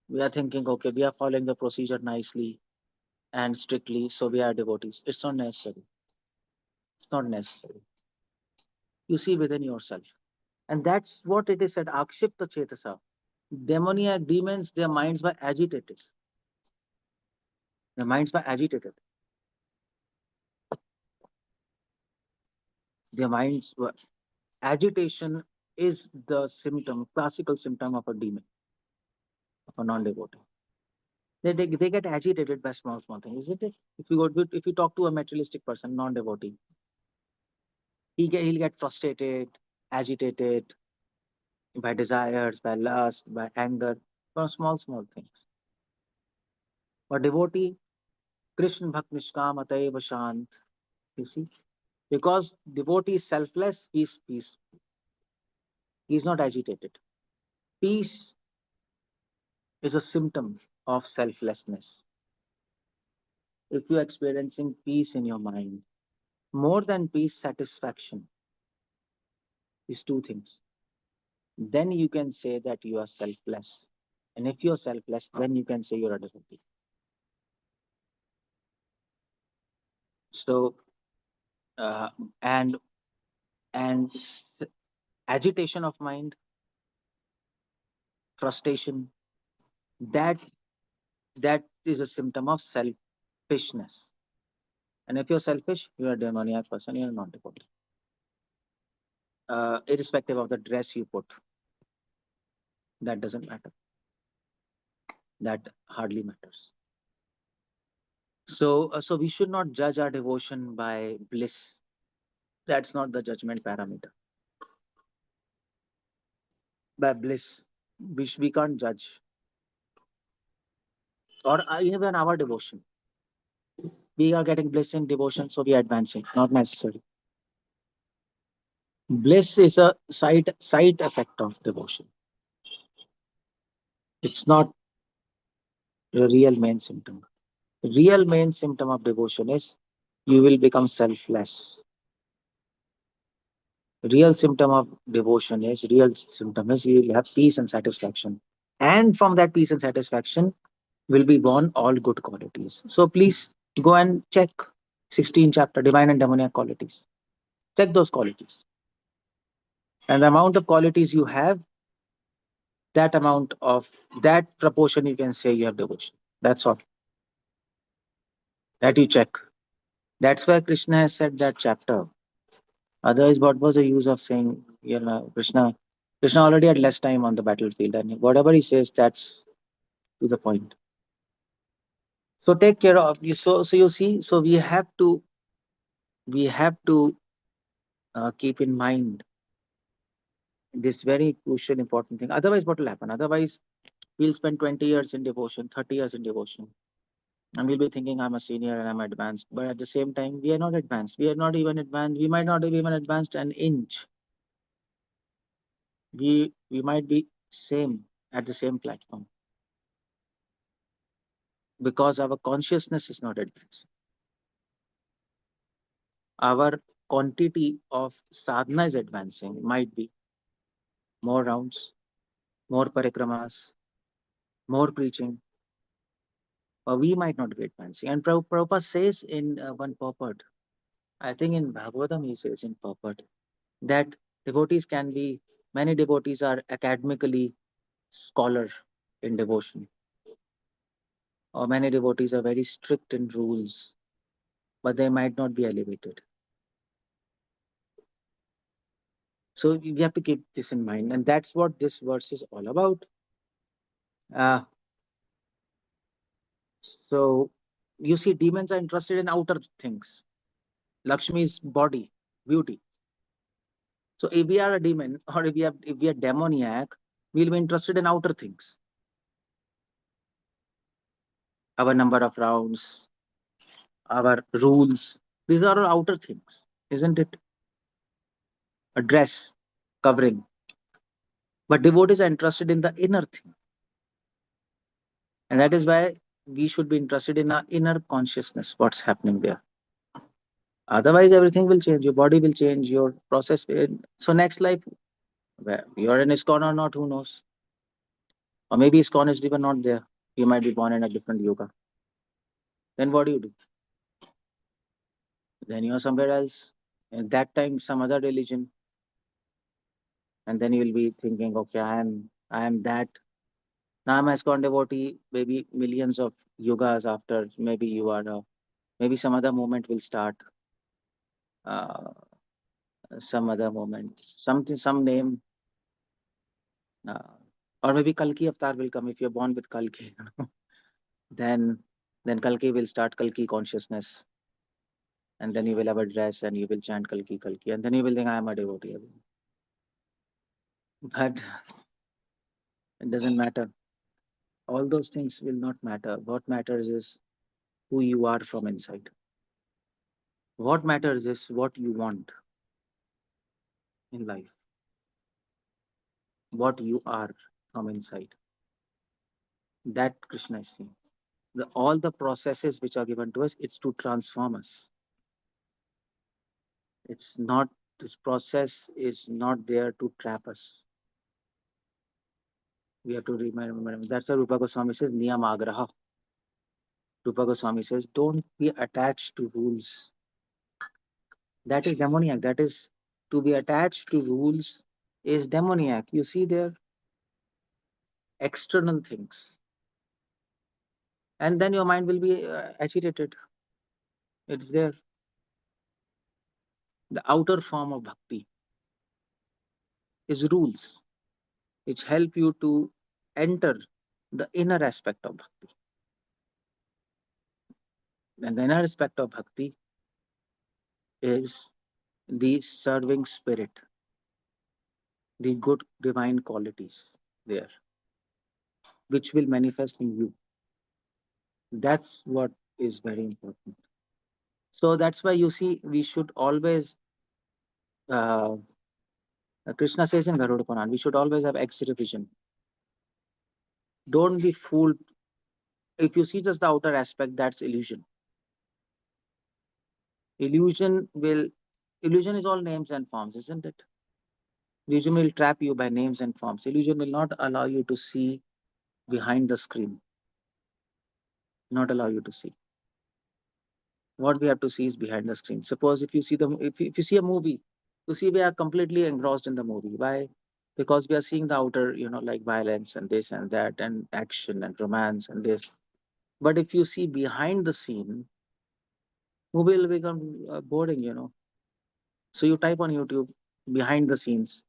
Speaker 12: We are thinking, okay, we are following the procedure nicely and strictly, so we are devotees. It's not necessary. It's not necessary. You see within yourself. And that's what it is said, Akshipta Chetasa. Demoniac demons, their minds were agitated. Their minds were agitated. Their minds were. Agitation is the symptom, classical symptom of a demon, of a non-devotee. They get agitated by small things, isn't it? If you talk to a materialistic person, non-devotee, he'll get frustrated, agitated by desires, by lust, by anger, from small things. But devotee, Krishna Bhakt Nishkam Ataiva Shant, you see, because devotee is selfless, he's peaceful. He's not agitated. Peace is a symptom of selflessness. If you're experiencing peace in your mind, more than peace, satisfaction is two things. Then you can say that you are selfless. And if you're selfless, then you can say you're a devotee. So, and agitation of mind, frustration, that is a symptom of selfishness. And if you're selfish, you're a demoniac person, you're not devotee. Irrespective of the dress you put, that doesn't matter. That hardly matters. So we should not judge our devotion by bliss. That's not the judgment parameter. By bliss, we can't judge. Or even our devotion. We are getting bliss in devotion, so we are advancing. Not necessary. Bliss is a side effect of devotion. It's not the real main symptom. The real main symptom of devotion is you will become selfless. Real symptom of devotion is you will have peace and satisfaction. And from that peace and satisfaction will be born all good qualities. So please go and check 16th chapter, divine and demoniac qualities. Check those qualities. And the amount of qualities you have, that proportion you can say you have devotion. That's all. That you check. That's why Krishna has said that chapter. Otherwise, what was the use of saying, Krishna already had less time on the battlefield, and whatever he says, that's to the point. So take care of you. So you see, so we have to we have to keep in mind this very crucial, important thing. Otherwise, what will happen? Otherwise, we'll spend 20 years in devotion, 30 years in devotion, and we'll be thinking I'm a senior and I'm advanced. But at the same time, we are not advanced. We are not even advanced. We might not have even advanced an inch. We might be same at the same platform because our consciousness is not advanced. Our quantity of sadhana is advancing. Might be more rounds, more parikramas, more preaching, or we might not be advancing. And Prabhupada says in one purport, I think in Bhagavatam he says in purport, that devotees can be, many devotees are academically scholar in devotion, or many devotees are very strict in rules, but they might not be elevated. So we have to keep this in mind, and that's what this verse is all about. So you see, demons are interested in outer things. Lakshmi's body, beauty. So if we are a demon, or if we are demoniac, we'll be interested in outer things. Our number of rounds, our rules, these are all outer things, isn't it? A dress, covering. But devotees are interested in the inner thing. And that is why we should be interested in our inner consciousness, what's happening there. Otherwise, everything will change. Your body will change, your process will. So next life, where you're in ISKCON or not, who knows? Or maybe ISKCON is even not there. You might be born in a different yoga. Then what do? Then you're somewhere else. At that time, some other religion. And then you will be thinking, okay, I am that. Now I'm a ISKCON devotee, maybe millions of yogas after, maybe you are, maybe some other movement will start. Some other moment, something, some name. Or maybe Kalki avatar will come if you're born with Kalki. then Kalki will start Kalki consciousness. And then you will have a dress and you will chant Kalki, Kalki. And then you will think, I am a devotee. But it doesn't matter. All those things will not matter. What matters is who you are from inside. What matters is what you want in life. What you are from inside. That Krishna is saying. All the processes which are given to us, it's to transform us. It's not, this process is not there to trap us. We have to remember. That's why Rupa Goswami says, Niyam Agraha. Rupa Goswami says, don't be attached to rules. That is demoniac. That is, to be attached to rules is demoniac. You see there, external things. And then your mind will be agitated. It's there. The outer form of bhakti is rules which help you to enter the inner aspect of bhakti. And the inner aspect of bhakti is the serving spirit, the good divine qualities there, which will manifest in you. That's what is very important. So that's why you see, we should always, Krishna says in Garuda Puran, we should always have X-ray vision. Don't be fooled. If you see just the outer aspect, that's illusion. Illusion is all names and forms, isn't it? Illusion will trap you by names and forms. Illusion will not allow you to see behind the screen. Not allow you to see. What we have to see is behind the screen. Suppose if you see if you see a movie, you see we are completely engrossed in the movie. Why? Because we are seeing the outer, like violence and this and that and action and romance and this. But if you see behind the scene, movie will become boring. So you type on YouTube behind the scenes.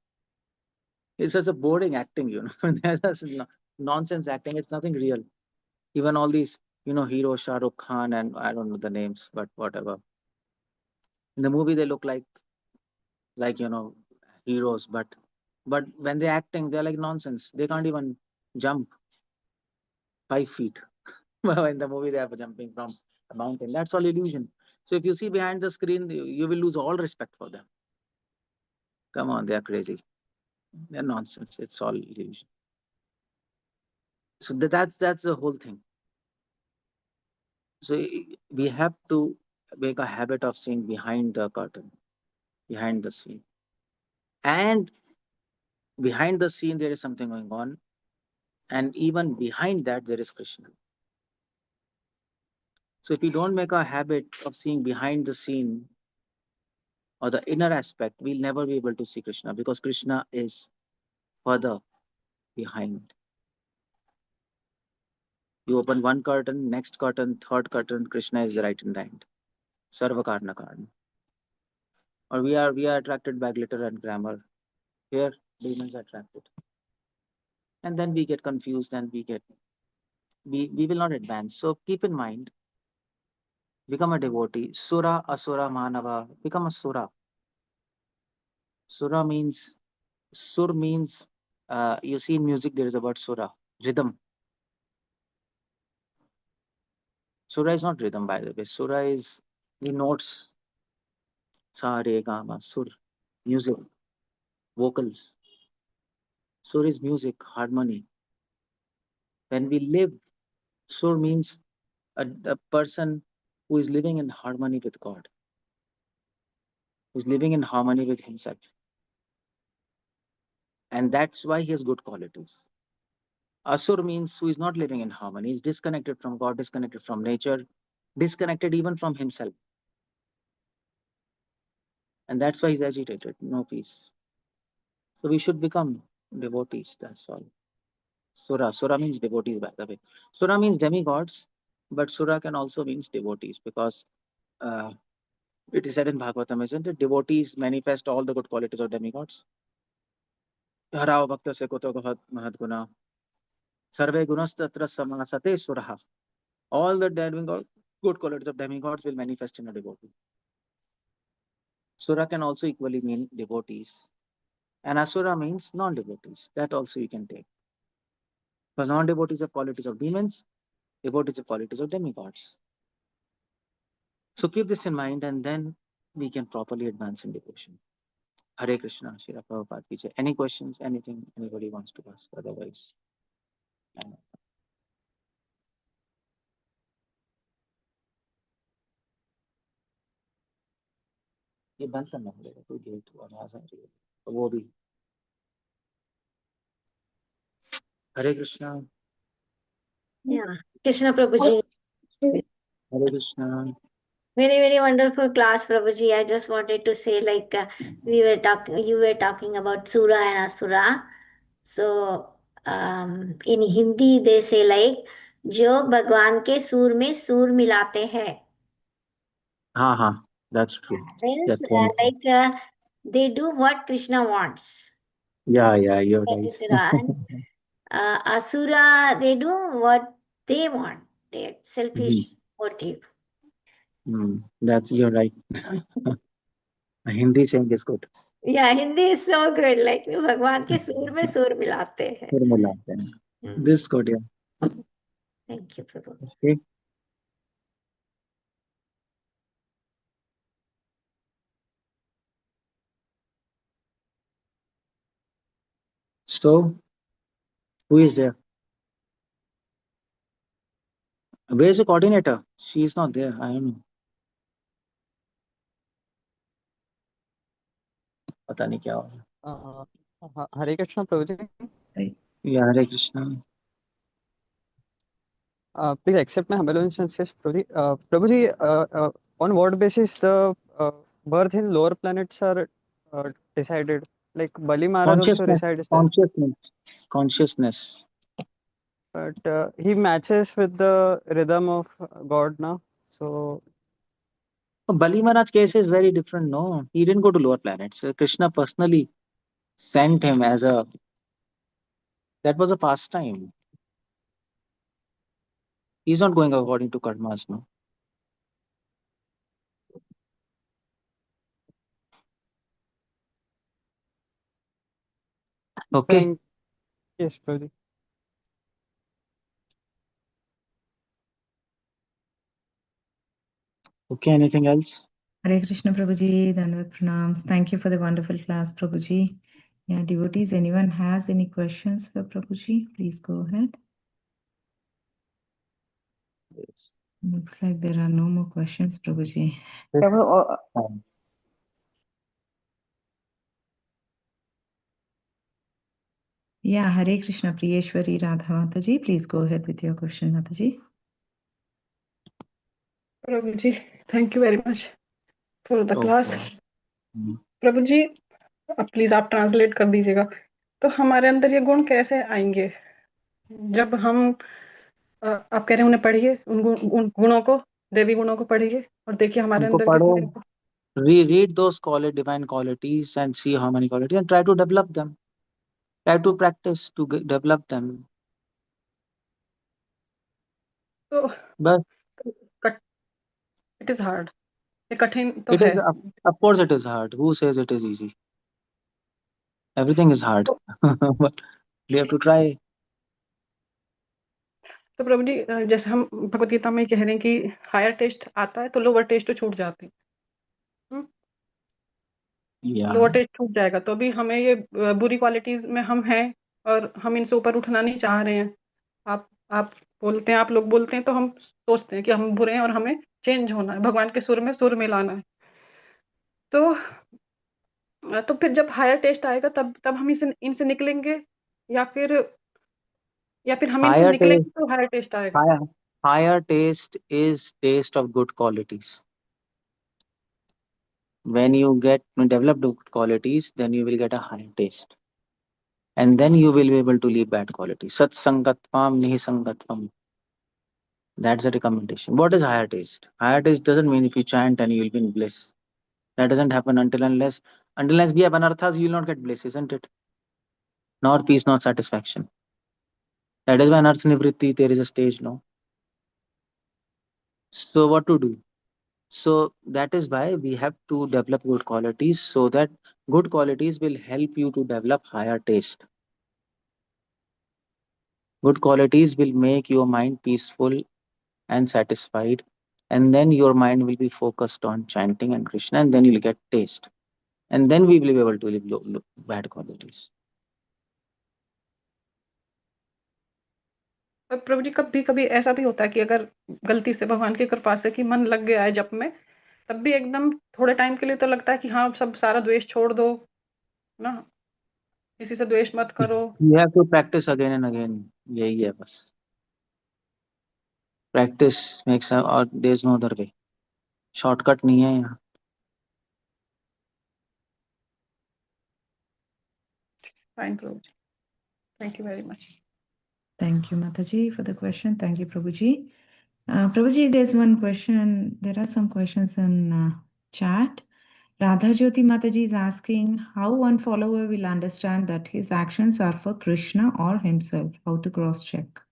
Speaker 12: It's such a boring acting. There's nonsense acting. It's nothing real. Even all these, hero Shah Rukh Khan and I don't know the names, but whatever. In the movie, they look like heroes, but when they're acting, they're like nonsense. They can't even jump 5 feet. In the movie, they are jumping from a mountain. That's all illusion. So if you see behind the screen, you will lose all respect for them. Come on, they are crazy. They're nonsense. It's all illusion. So that's the whole thing. So we have to make a habit of seeing behind the curtain, behind the scene. And behind the scene, there is something going on. And even behind that, there is Krishna. So if we don't make a habit of seeing behind the scene or the inner aspect, we'll never be able to see Krishna, because Krishna is further behind. You open one curtain, next curtain, third curtain, Krishna is right in the end. Sarva Karna Karna. Or we are attracted by glitter and glamour. Here, demons are attracted. And then we get confused and we will not advance. So keep in mind, become a devotee. Sura, Asura, Manava, become a Sura. Sura means, Sur means, you see in music there is a word Sura, rhythm. Sura is not rhythm, by the way. Sura is the notes, Sa, Re, Ga, Ma, Sur, music, vocals. Sur is music, harmony. When we live, Sur means a person who is living in harmony with God, who is living in harmony with himself. And that's why he has good qualities. Asur means who is not living in harmony, is disconnected from God, disconnected from nature, disconnected even from himself. And that's why he's agitated, no peace. So we should become devotees, that's all. Sura. Sura means devotees, by the way. Sura means demigods, but Sura can also mean devotees, because it is said in Bhagavatam, isn't it? Devotees manifest all the good qualities of demigods. Harao bhakta se koto mahad guna. Sarve gunastatra samasate suraha. All the good qualities of demigods will manifest in a devotee. Sura can also equally mean devotees. And Asura means non-devotees. That also you can take. Because non-devotees have qualities of demons, devotees have qualities of demigods. So keep this in mind, and then we can properly advance in devotion. Hare Krishna, Srila Prabhupada ki jai. Any questions, anything anybody wants to ask? Otherwise, ये बंद करना पड़ेगा, कोई gate आवाज आ रही है तो वो भी. Hare Krishna.
Speaker 6: Yeah. Krishna Prabhuji.
Speaker 12: Hare Krishna.
Speaker 6: Very, very wonderful class, Prabhuji. I just wanted to say, like, you were talking about Sura and Asura. So, in Hindi, they say, like, जो भगवान के सूर में सूर मिलाते हैं.
Speaker 12: हाँ, that's true.
Speaker 6: Means,
Speaker 12: That's
Speaker 6: they do what Krishna wants.
Speaker 12: yeah, you're
Speaker 6: That
Speaker 12: right.
Speaker 6: is Ran. Asura, they do what they want. Their selfish motive.
Speaker 12: That's you're right. Hindi saying is good.
Speaker 6: Yeah, Hindi is so good. Like, भगवान के सूर में सूर मिलाते हैं.
Speaker 12: Formula. This good, yeah.
Speaker 6: Thank you, Prabhu.
Speaker 12: Okay. So, who is there? Where is the coordinator? She is not there. I don't know. पता नहीं क्या हो रहा.
Speaker 14: Hare Krishna, Prabhuji.
Speaker 12: Yeah, Hare Krishna.
Speaker 14: Please accept my humble obeisances, Prabhuji. Prabhuji, on what basis the birth in lower planets are decided? Like Bali Maharaj also resides there.
Speaker 12: Consciousness.
Speaker 14: But he matches with the rhythm of God now. So
Speaker 12: Bali Maharaj case is very different. No, he didn't go to lower planets. Krishna personally sent him as that was a pastime. He's not going according to karmas, no. Okay.
Speaker 14: Yes, Prabhuji.
Speaker 12: Okay, anything else?
Speaker 1: Hare Krishna Prabhuji, Dandavat Pranams. Thank you for the wonderful class, Prabhuji. Yeah, devotees, anyone has any questions for Prabhuji? Please go ahead.
Speaker 12: Yes.
Speaker 1: Looks like there are no more questions, Prabhuji.
Speaker 2: Prabhu,
Speaker 1: Yeah, Hare Krishna Priyeshwari Radha Mataji. Please go ahead with your question, Mataji.
Speaker 13: Prabhu ji, thank you very much for the class.
Speaker 12: Hmm.
Speaker 13: Prabhu ji, please आप translate कर दीजिएगा. तो हमारे अंदर ये गुण कैसे आएंगे जब हम आप कह रहे हैं उन्हें पढ़िए, उन गुणों को, देवी गुणों को पढ़िए और देखिए हमारे
Speaker 12: उनको
Speaker 13: अंदर
Speaker 12: पढ़ो,
Speaker 13: कितने.
Speaker 12: read those divine qualities and see how many qualities and try to develop them. Try to practice to develop them.
Speaker 13: तो
Speaker 12: But
Speaker 13: it is hard. ये कठिन तो
Speaker 12: it
Speaker 13: है.
Speaker 12: is, of course it is hard. Who says it is easy? Everything is hard. But we have to try.
Speaker 13: तो प्रभु जी, जैसे हम भगवत गीता में कह रहे हैं कि हायर टेस्ट आता है तो लोअर टेस्ट तो छूट जाते हैं.
Speaker 12: Yeah.
Speaker 13: लोअर टेस्ट छूट जाएगा तो अभी हमें ये बुरी क्वालिटीज में हम हैं और हम इनसे ऊपर उठना नहीं चाह रहे हैं. आप बोलते हैं, आप लोग बोलते हैं तो हम सोचते हैं कि हम बुरे हैं और हमें चेंज होना है, भगवान के सुर में सुर मिलाना है. तो फिर जब हायर टेस्ट आएगा तब हम इनसे निकलेंगे या फिर हम इनसे
Speaker 12: Higher
Speaker 13: निकलेंगे
Speaker 12: taste,
Speaker 13: तो हायर टेस्ट आएगा.
Speaker 12: higher taste is taste of good qualities. When you develop good qualities, then you will get a higher taste. And then you will be able to leave bad qualities. Sat sangatvam nihi sangatvam. That's the recommendation. What is higher taste? Higher taste doesn't mean if you chant and you will be in bliss. That doesn't happen until unless we have anarthas, you will not get bliss, isn't it? Nor peace, nor satisfaction. That is why anartha nivritti, there is a stage, no? So what to do? So that is why we have to develop good qualities, so that good qualities will help you to develop higher taste. Good qualities will make your mind peaceful and satisfied, and then your mind will be focused on chanting and Krishna, and then you'll get taste. And then we will be able to live bad qualities.
Speaker 13: प्रभु जी, कभी कभी ऐसा भी होता है कि अगर गलती से भगवान की कृपा से कि मन लग गया है जप में, तब भी एकदम थोड़े टाइम के लिए तो लगता है कि हाँ, सब सारा द्वेष छोड़ दो ना, किसी से द्वेष मत करो.
Speaker 12: You have to practice again and again. यही है बस. Practice makes or there's no other way. Shortcut नहीं है यहाँ.
Speaker 13: Fine, Prabhuji. Thank you very much.
Speaker 1: Thank you, Mataji, for the question. Thank you, Prabhuji. Prabhuji, there's one question. There are some questions in chat. Radha Jyoti Mataji is asking how one follower will understand that his actions are for Krishna or himself. How to cross-check?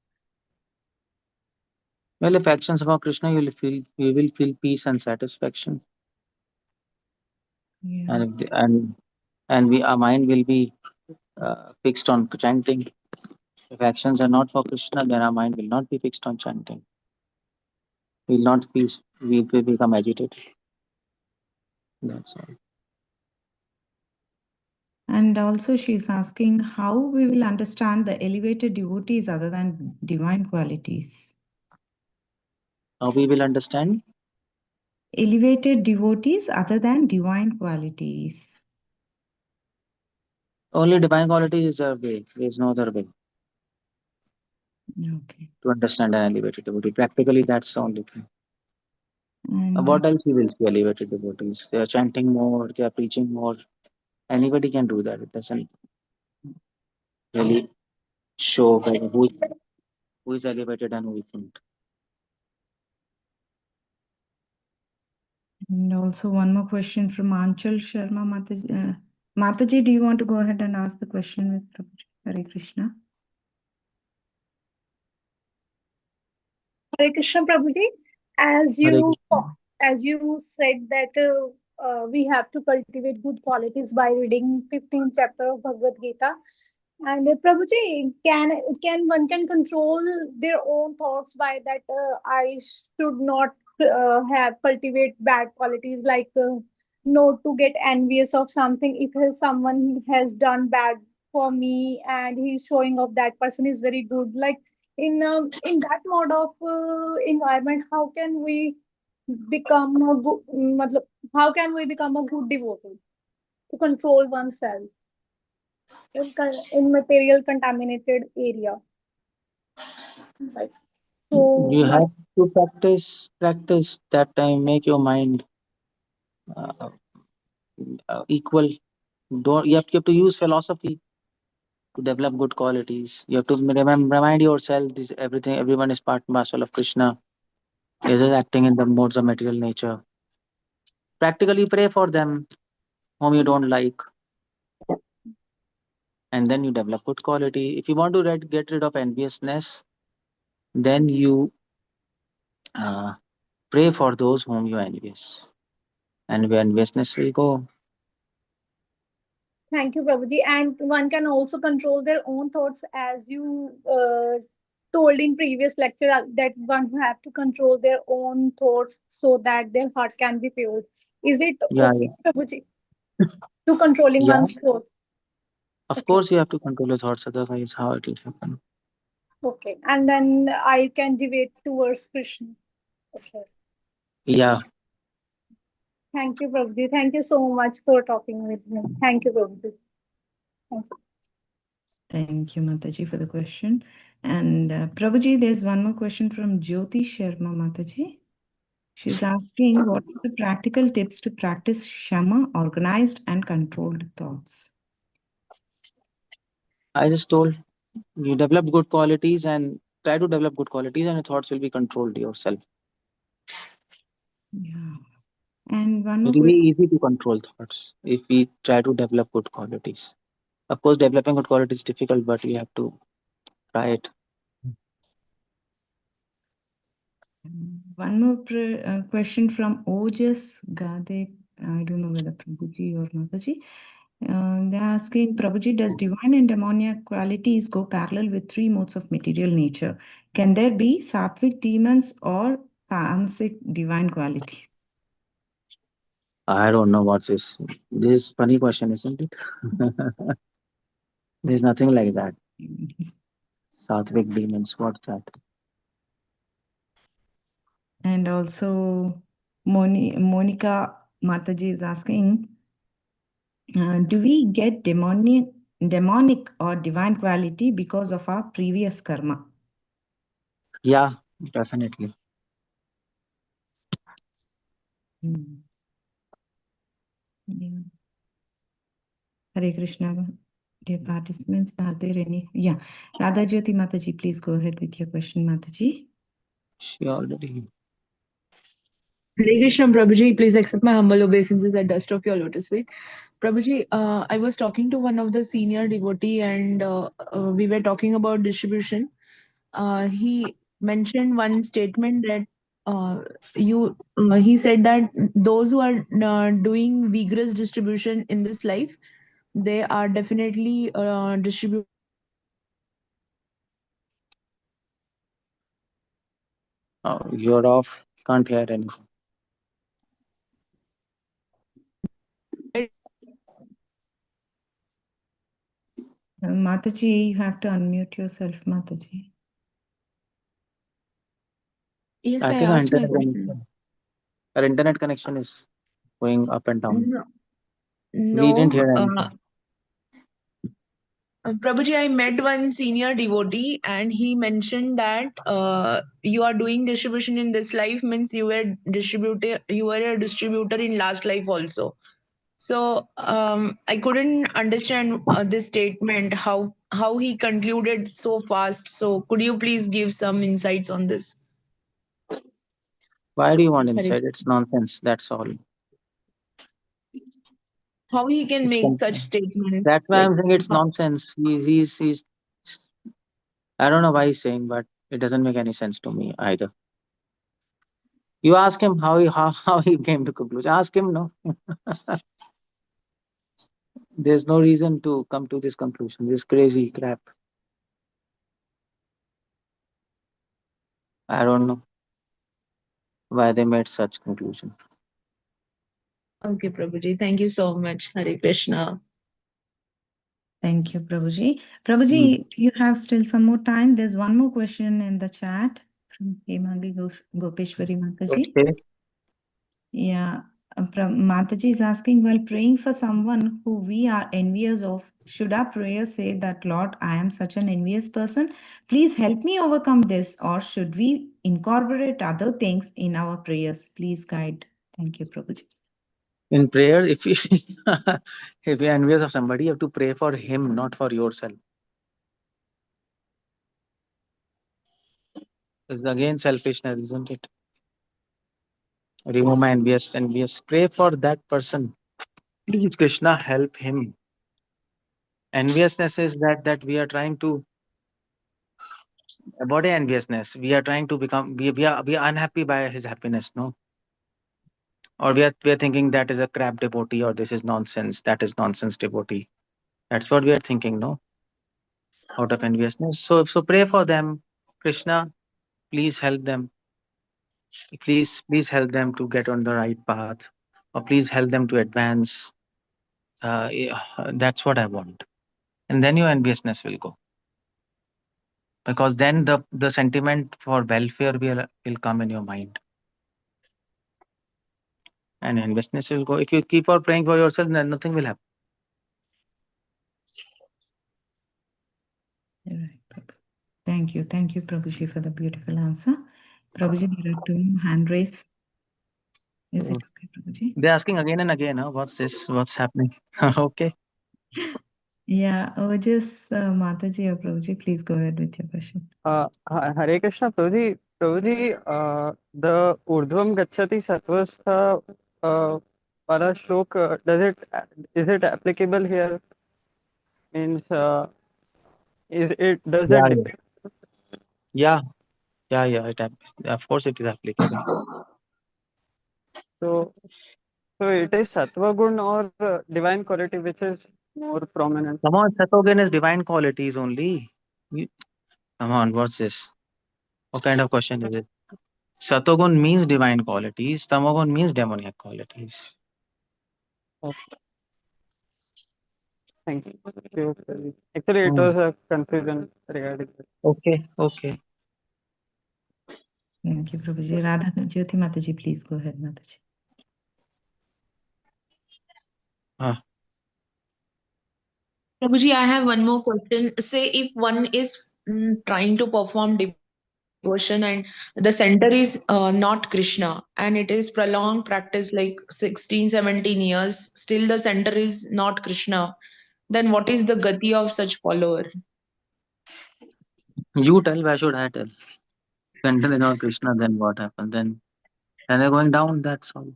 Speaker 12: Well, if actions about Krishna, you will feel peace and satisfaction.
Speaker 1: Yeah.
Speaker 12: And our mind will be fixed on chanting. If actions are not for Krishna, then our mind will not be fixed on chanting. We will not peace. We will become agitated. That's all.
Speaker 1: And also she's asking how we will understand the elevated devotees other than divine qualities.
Speaker 12: How we will understand?
Speaker 1: Elevated devotees other than divine qualities.
Speaker 12: Only divine qualities is a way. There is no other way.
Speaker 1: Okay.
Speaker 12: To understand an elevated devotee. Practically, that's the only thing.
Speaker 1: And
Speaker 12: what else you will see elevated devotees? They are chanting more, they are preaching more. Anybody can do that. It doesn't really show who is elevated and who isn't.
Speaker 1: And also one more question from Anchal Sharma Mataji. Mataji, do you want to go ahead and ask the question with Prabhuji? Hare Krishna.
Speaker 15: Hare Krishna Prabhuji, as
Speaker 12: Hare
Speaker 15: you
Speaker 12: Krishna.
Speaker 15: said that we have to cultivate good qualities by reading 15th chapter of Bhagavad Gita. And Prabhuji, can one can control their own thoughts by that? I should not have cultivate bad qualities like not to get envious of something. If someone has done bad for me and he's showing off, that person is very good. Like in that mode of environment, how can we become a good? How can we become a good devotee to control oneself in material contaminated area? Like, so
Speaker 12: You
Speaker 15: one
Speaker 12: have to practice that time, make your mind uh, equal. You have to use philosophy to develop good qualities. You have to remind yourself this everyone is part and parcel of Krishna. He is acting in the modes of material nature. Practically pray for them whom you don't like, and then you develop good quality. If you want to get rid of enviousness, then you uh, pray for those whom you envious, and where enviousness will go.
Speaker 15: Thank you, Prabhuji. And one can also control their own thoughts, as you told in previous lecture that one have to control their own thoughts so that their heart can be pure. Is it
Speaker 12: Yeah,
Speaker 15: okay,
Speaker 12: yeah,
Speaker 15: Prabhuji, to controlling
Speaker 12: yeah.
Speaker 15: one's thoughts?
Speaker 12: Of
Speaker 15: Okay,
Speaker 12: course, you have to control your thoughts, otherwise, how it will happen?
Speaker 15: okay. And then I can deviate towards Krishna. Okay.
Speaker 12: Yeah,
Speaker 15: Thank you, Prabhuji. Thank you so much for talking with me. Thank you, Prabhuji. Thank you.
Speaker 1: Thank you, Mataji, for the question. And Prabhuji, there's one more question from Jyoti Sharma, Mataji. She's asking, what are the practical tips to practice Shama, organized and controlled thoughts?
Speaker 12: I just told you develop good qualities and try to develop good qualities, and your thoughts will be controlled yourself.
Speaker 1: Yeah. And one more
Speaker 12: It will be
Speaker 1: question.
Speaker 12: easy to control thoughts if we try to develop good qualities. Of course, developing good qualities is difficult, but we have to try it.
Speaker 1: One more question from Ojas Gade. I don't know whether Prabhuji or Mataji. They're asking, Prabhuji, does divine and demoniac qualities go parallel with three modes of material nature? Can there be sattvic demons or tamasic divine qualities?
Speaker 12: I don't know what's this. This is funny question, isn't it? There's nothing like that. Sattvic demons, what's that?
Speaker 1: And also, Monica Mataji is asking, do we get demonic or divine quality because of our previous karma?
Speaker 12: Yeah, definitely.
Speaker 1: Yeah. Hare Krishna, dear participants. Are there any? Yeah. Radha Jyoti Mataji, please go ahead with your question, Mataji.
Speaker 12: She already.
Speaker 16: Hare Krishna, Prabhuji, please accept my humble obeisances at dust of your lotus feet. Prabhuji, I was talking to one of the senior devotee and we were talking about distribution. He mentioned one statement that he said that those who are doing vigorous distribution in this life, they are definitely distributing.
Speaker 12: Oh, you're off. Can't hear anything.
Speaker 1: Mataji, you have to unmute yourself, Mataji.
Speaker 16: Yes,
Speaker 12: I
Speaker 16: I
Speaker 12: think
Speaker 16: asked my question.
Speaker 12: our internet connection is going up and down.
Speaker 16: No,
Speaker 12: We didn't
Speaker 16: no,
Speaker 12: hear anything.
Speaker 16: Prabhuji, I met one senior devotee and he mentioned that you are doing distribution in this life means you were a distributor in last life also. So I couldn't understand this statement, how he concluded so fast. So could you please give some insights on this?
Speaker 12: Why do you want
Speaker 16: Hare-
Speaker 12: insight? It's nonsense. That's all.
Speaker 16: How he can
Speaker 12: It's
Speaker 16: make such
Speaker 12: con-
Speaker 16: statements?
Speaker 12: That's why
Speaker 16: Like,
Speaker 12: I'm saying it's
Speaker 16: how-
Speaker 12: nonsense. He's. I don't know why he's saying, but it doesn't make any sense to me either. You ask him how he came to conclusion. Ask him, no. There's no reason to come to this conclusion. This crazy crap. I don't know why they made such conclusion.
Speaker 16: Okay, Prabhuji. Thank you so much. Hare Krishna.
Speaker 1: Thank you, Prabhuji. Prabhuji, you have still some more time. There's one more question in the chat from Hemangi Gopeshwari Mataji.
Speaker 12: Okay.
Speaker 1: Yeah, Mataji is asking, while praying for someone who we are envious of, should our prayer say that, Lord, I am such an envious person, please help me overcome this, or should we incorporate other things in our prayers? Please guide. Thank you, Prabhuji.
Speaker 12: In prayer, if you if you're envious of somebody, you have to pray for him, not for yourself. It's again selfishness, isn't it? Remove my envious. Pray for that person. Please, Krishna, help him. Enviousness is that we are trying to what is enviousness? We are trying to become we are unhappy by his happiness, no? Or we are thinking that is a crap devotee, or this is nonsense, that is nonsense devotee. That's what we are thinking, no? Out of enviousness. So pray for them. Krishna, please help them. Please help them to get on the right path, or please help them to advance. Yeah, that's what I want. And then your enviousness will go. Because then the sentiment for welfare will come in your mind. And enviousness will go. If you keep on praying for yourself, then nothing will happen.
Speaker 1: Thank you. Thank you, Prabhuji, for the beautiful answer. Prabhuji, there are two hand raised. Is it okay, Prabhuji?
Speaker 12: They're asking again and again, what's this? What's happening? Okay.
Speaker 1: Yeah, just Mataji or Prabhuji, please go ahead with your question.
Speaker 14: Hare Krishna, Prabhuji. Prabhuji, the Urdhvam Gacchati Satvastha para shlok, is it applicable here? Means, does
Speaker 12: Yeah,
Speaker 14: that depend?
Speaker 12: Yeah. Of course, it is applicable.
Speaker 14: So it is Sattva Gun or divine quality which is more prominent?
Speaker 12: Come on, Satogan is divine qualities only. Come on, what's this? What kind of question is it? Satogun means divine qualities, Tamogun means demoniac qualities.
Speaker 14: Thank you. Actually, it was a confusion regarding this.
Speaker 12: Okay.
Speaker 1: Thank you, Prabhuji. Radha Jyoti Mataji, please go ahead, Mataji.
Speaker 16: Prabhuji, I have one more question. Say if one is trying to perform devotion and the center is not Krishna and it is prolonged practice like 16, 17 years, still the center is not Krishna, then what is the gati of such follower?
Speaker 12: You tell, why should I tell? Center is not Krishna, then what happened? Then they're going down, that's all.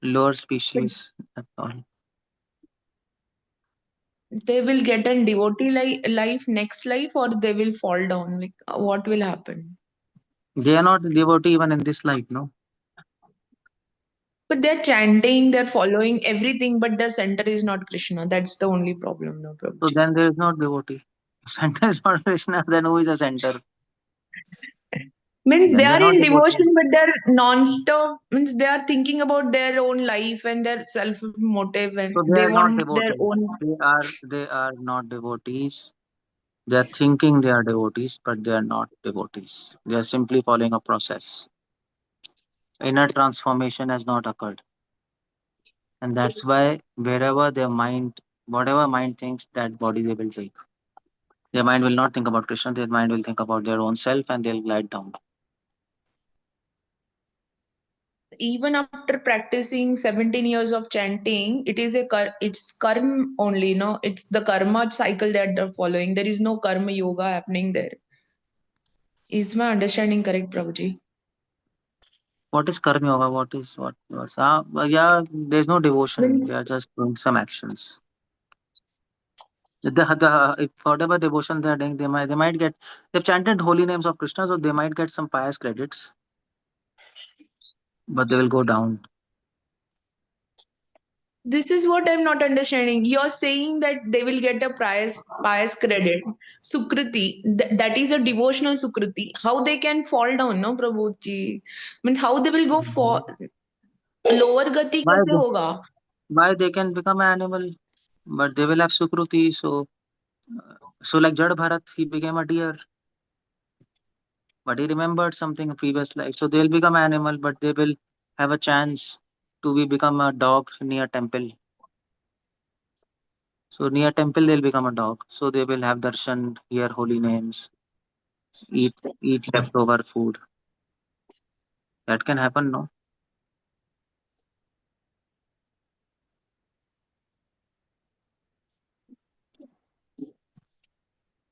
Speaker 12: Lower species, that's all.
Speaker 16: They will get a devotee life next life or they will fall down? Like what will happen?
Speaker 12: They are not devotee even in this life, no?
Speaker 16: But they're chanting, they're following everything, but the center is not Krishna. That's the only problem, no problem.
Speaker 12: So then there is no devotee. Center is not Krishna, then who is a center?
Speaker 16: Means
Speaker 12: Then
Speaker 16: they
Speaker 12: they're
Speaker 16: are
Speaker 12: not
Speaker 16: in
Speaker 12: devotee.
Speaker 16: devotion, but they're non-stop. Means they are thinking about their own life and their self-motive, and
Speaker 12: So they
Speaker 16: they
Speaker 12: are not
Speaker 16: want their
Speaker 12: devotees.
Speaker 16: own.
Speaker 12: They are not devotees. They are thinking they are devotees, but they are not devotees. They are simply following a process. Inner transformation has not occurred. And that's why wherever their mind, whatever mind thinks, that body they will take. Their mind will not think about Krishna, their mind will think about their own self and they'll glide down.
Speaker 16: Even after practicing 17 years of chanting, it is it's karma only, no? It's the karma cycle that they're following. There is no karma yoga happening there. Is my understanding correct, Prabhuji?
Speaker 12: What is karma yoga? Yeah, there's no devotion. They are just doing some actions. If whatever devotion they are doing, they might get, they've chanted holy names of Krishna, so they might get some pious credits, but they will go down.
Speaker 16: this is what I'm not understanding. You're saying that they will get a pious credit, Sukriti. That is a devotional Sukriti. How they can fall down, no, Prabhu ji? Means how they will go for lower gati
Speaker 12: Why
Speaker 16: kaise
Speaker 12: they,
Speaker 16: hoga?
Speaker 12: why they can become an animal, but they will have Sukruti. So like Jad Bharat, he became a deer, but he remembered something in previous life. So they'll become animal, but they will have a chance to become a dog near temple. So near temple they'll become a dog. So they will have darshan, hear holy names, eat leftover food. That can happen, no?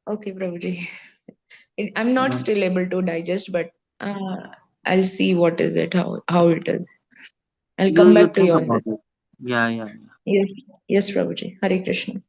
Speaker 16: Okay, Prabhuji. I'm not still able to digest, but I'll see what is it, how it is. I'll come
Speaker 12: You
Speaker 16: back to
Speaker 12: think
Speaker 16: you on
Speaker 12: about
Speaker 16: this.
Speaker 12: it. Yeah.
Speaker 16: Yes, Prabhuji. Hare Krishna.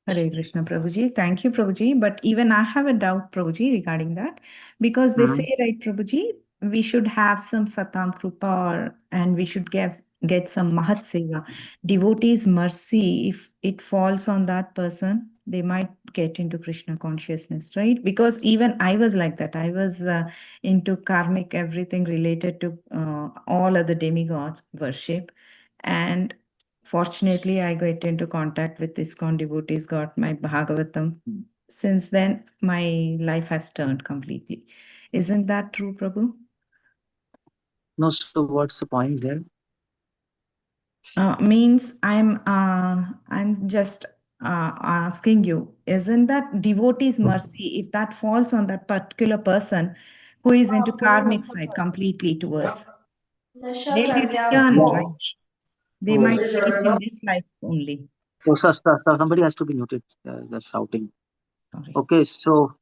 Speaker 1: Hare Krishna, Prabhuji. Thank you, Prabhuji. But even I have a doubt, Prabhuji, regarding that. Because they say, right, Prabhuji, we should have some Satam Krupa and we should get some Mahat Seva. Devotees' mercy, if it falls on that person, they might get into Krishna consciousness, right? Because even I was like that. I was into karmic, everything related to all other demigods worship. And fortunately, I got into contact with ISKCON devotees, got my Bhagavatam. Since then, my life has turned completely. Isn't that true, Prabhu?
Speaker 12: No, so what's the point there?
Speaker 1: Means I'm just asking you, isn't that devotee's mercy, if that falls on that particular person who is into karmic side completely towards, they may return, right? They might face in this life only.
Speaker 12: Oh, somebody has to be muted. They're shouting.
Speaker 1: Sorry.
Speaker 12: Okay, so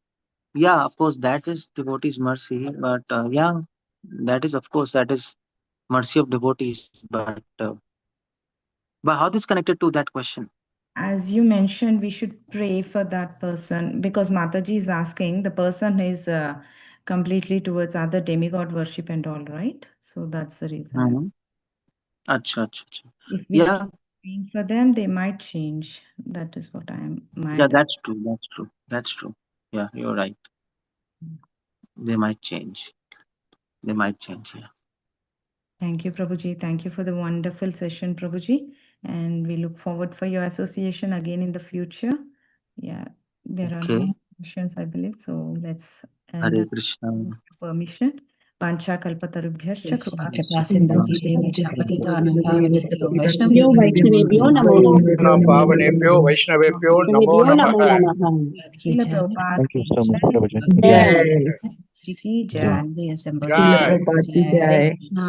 Speaker 12: yeah, of course, that is devotee's mercy. But yeah, that is mercy of devotees. But how this connected to that question?
Speaker 1: As you mentioned, we should pray for that person because Mataji is asking, the person is completely towards other demigod worship and all, right? So that's the reason.
Speaker 12: Acha.
Speaker 1: If we
Speaker 12: Yeah,
Speaker 1: keep praying for them, they might change. That is what
Speaker 12: yeah, that's true. Yeah, you're right. They might change. Yeah.
Speaker 1: Thank you, Prabhuji. Thank you for the wonderful session, Prabhuji. And we look forward for your association again in the future. Yeah, there are no
Speaker 12: Okay.
Speaker 1: questions, I believe. So let's end
Speaker 12: Hare
Speaker 1: up
Speaker 12: Krishna.
Speaker 1: with permission. Pancha kalpatarubhyascha
Speaker 3: वैष्णवेभ्यो वैष्णवेभ्यो नमो नमः
Speaker 7: पावनेभ्यो वैष्णवेभ्यो नमो नमः
Speaker 3: Srila
Speaker 1: Prabhupada
Speaker 3: Prabhupada
Speaker 1: ki
Speaker 3: ki
Speaker 1: jai.
Speaker 3: jai.
Speaker 1: Ji ki
Speaker 3: All
Speaker 1: jai.
Speaker 3: the assembled
Speaker 7: Jai.
Speaker 3: devotees, Hare Krishna.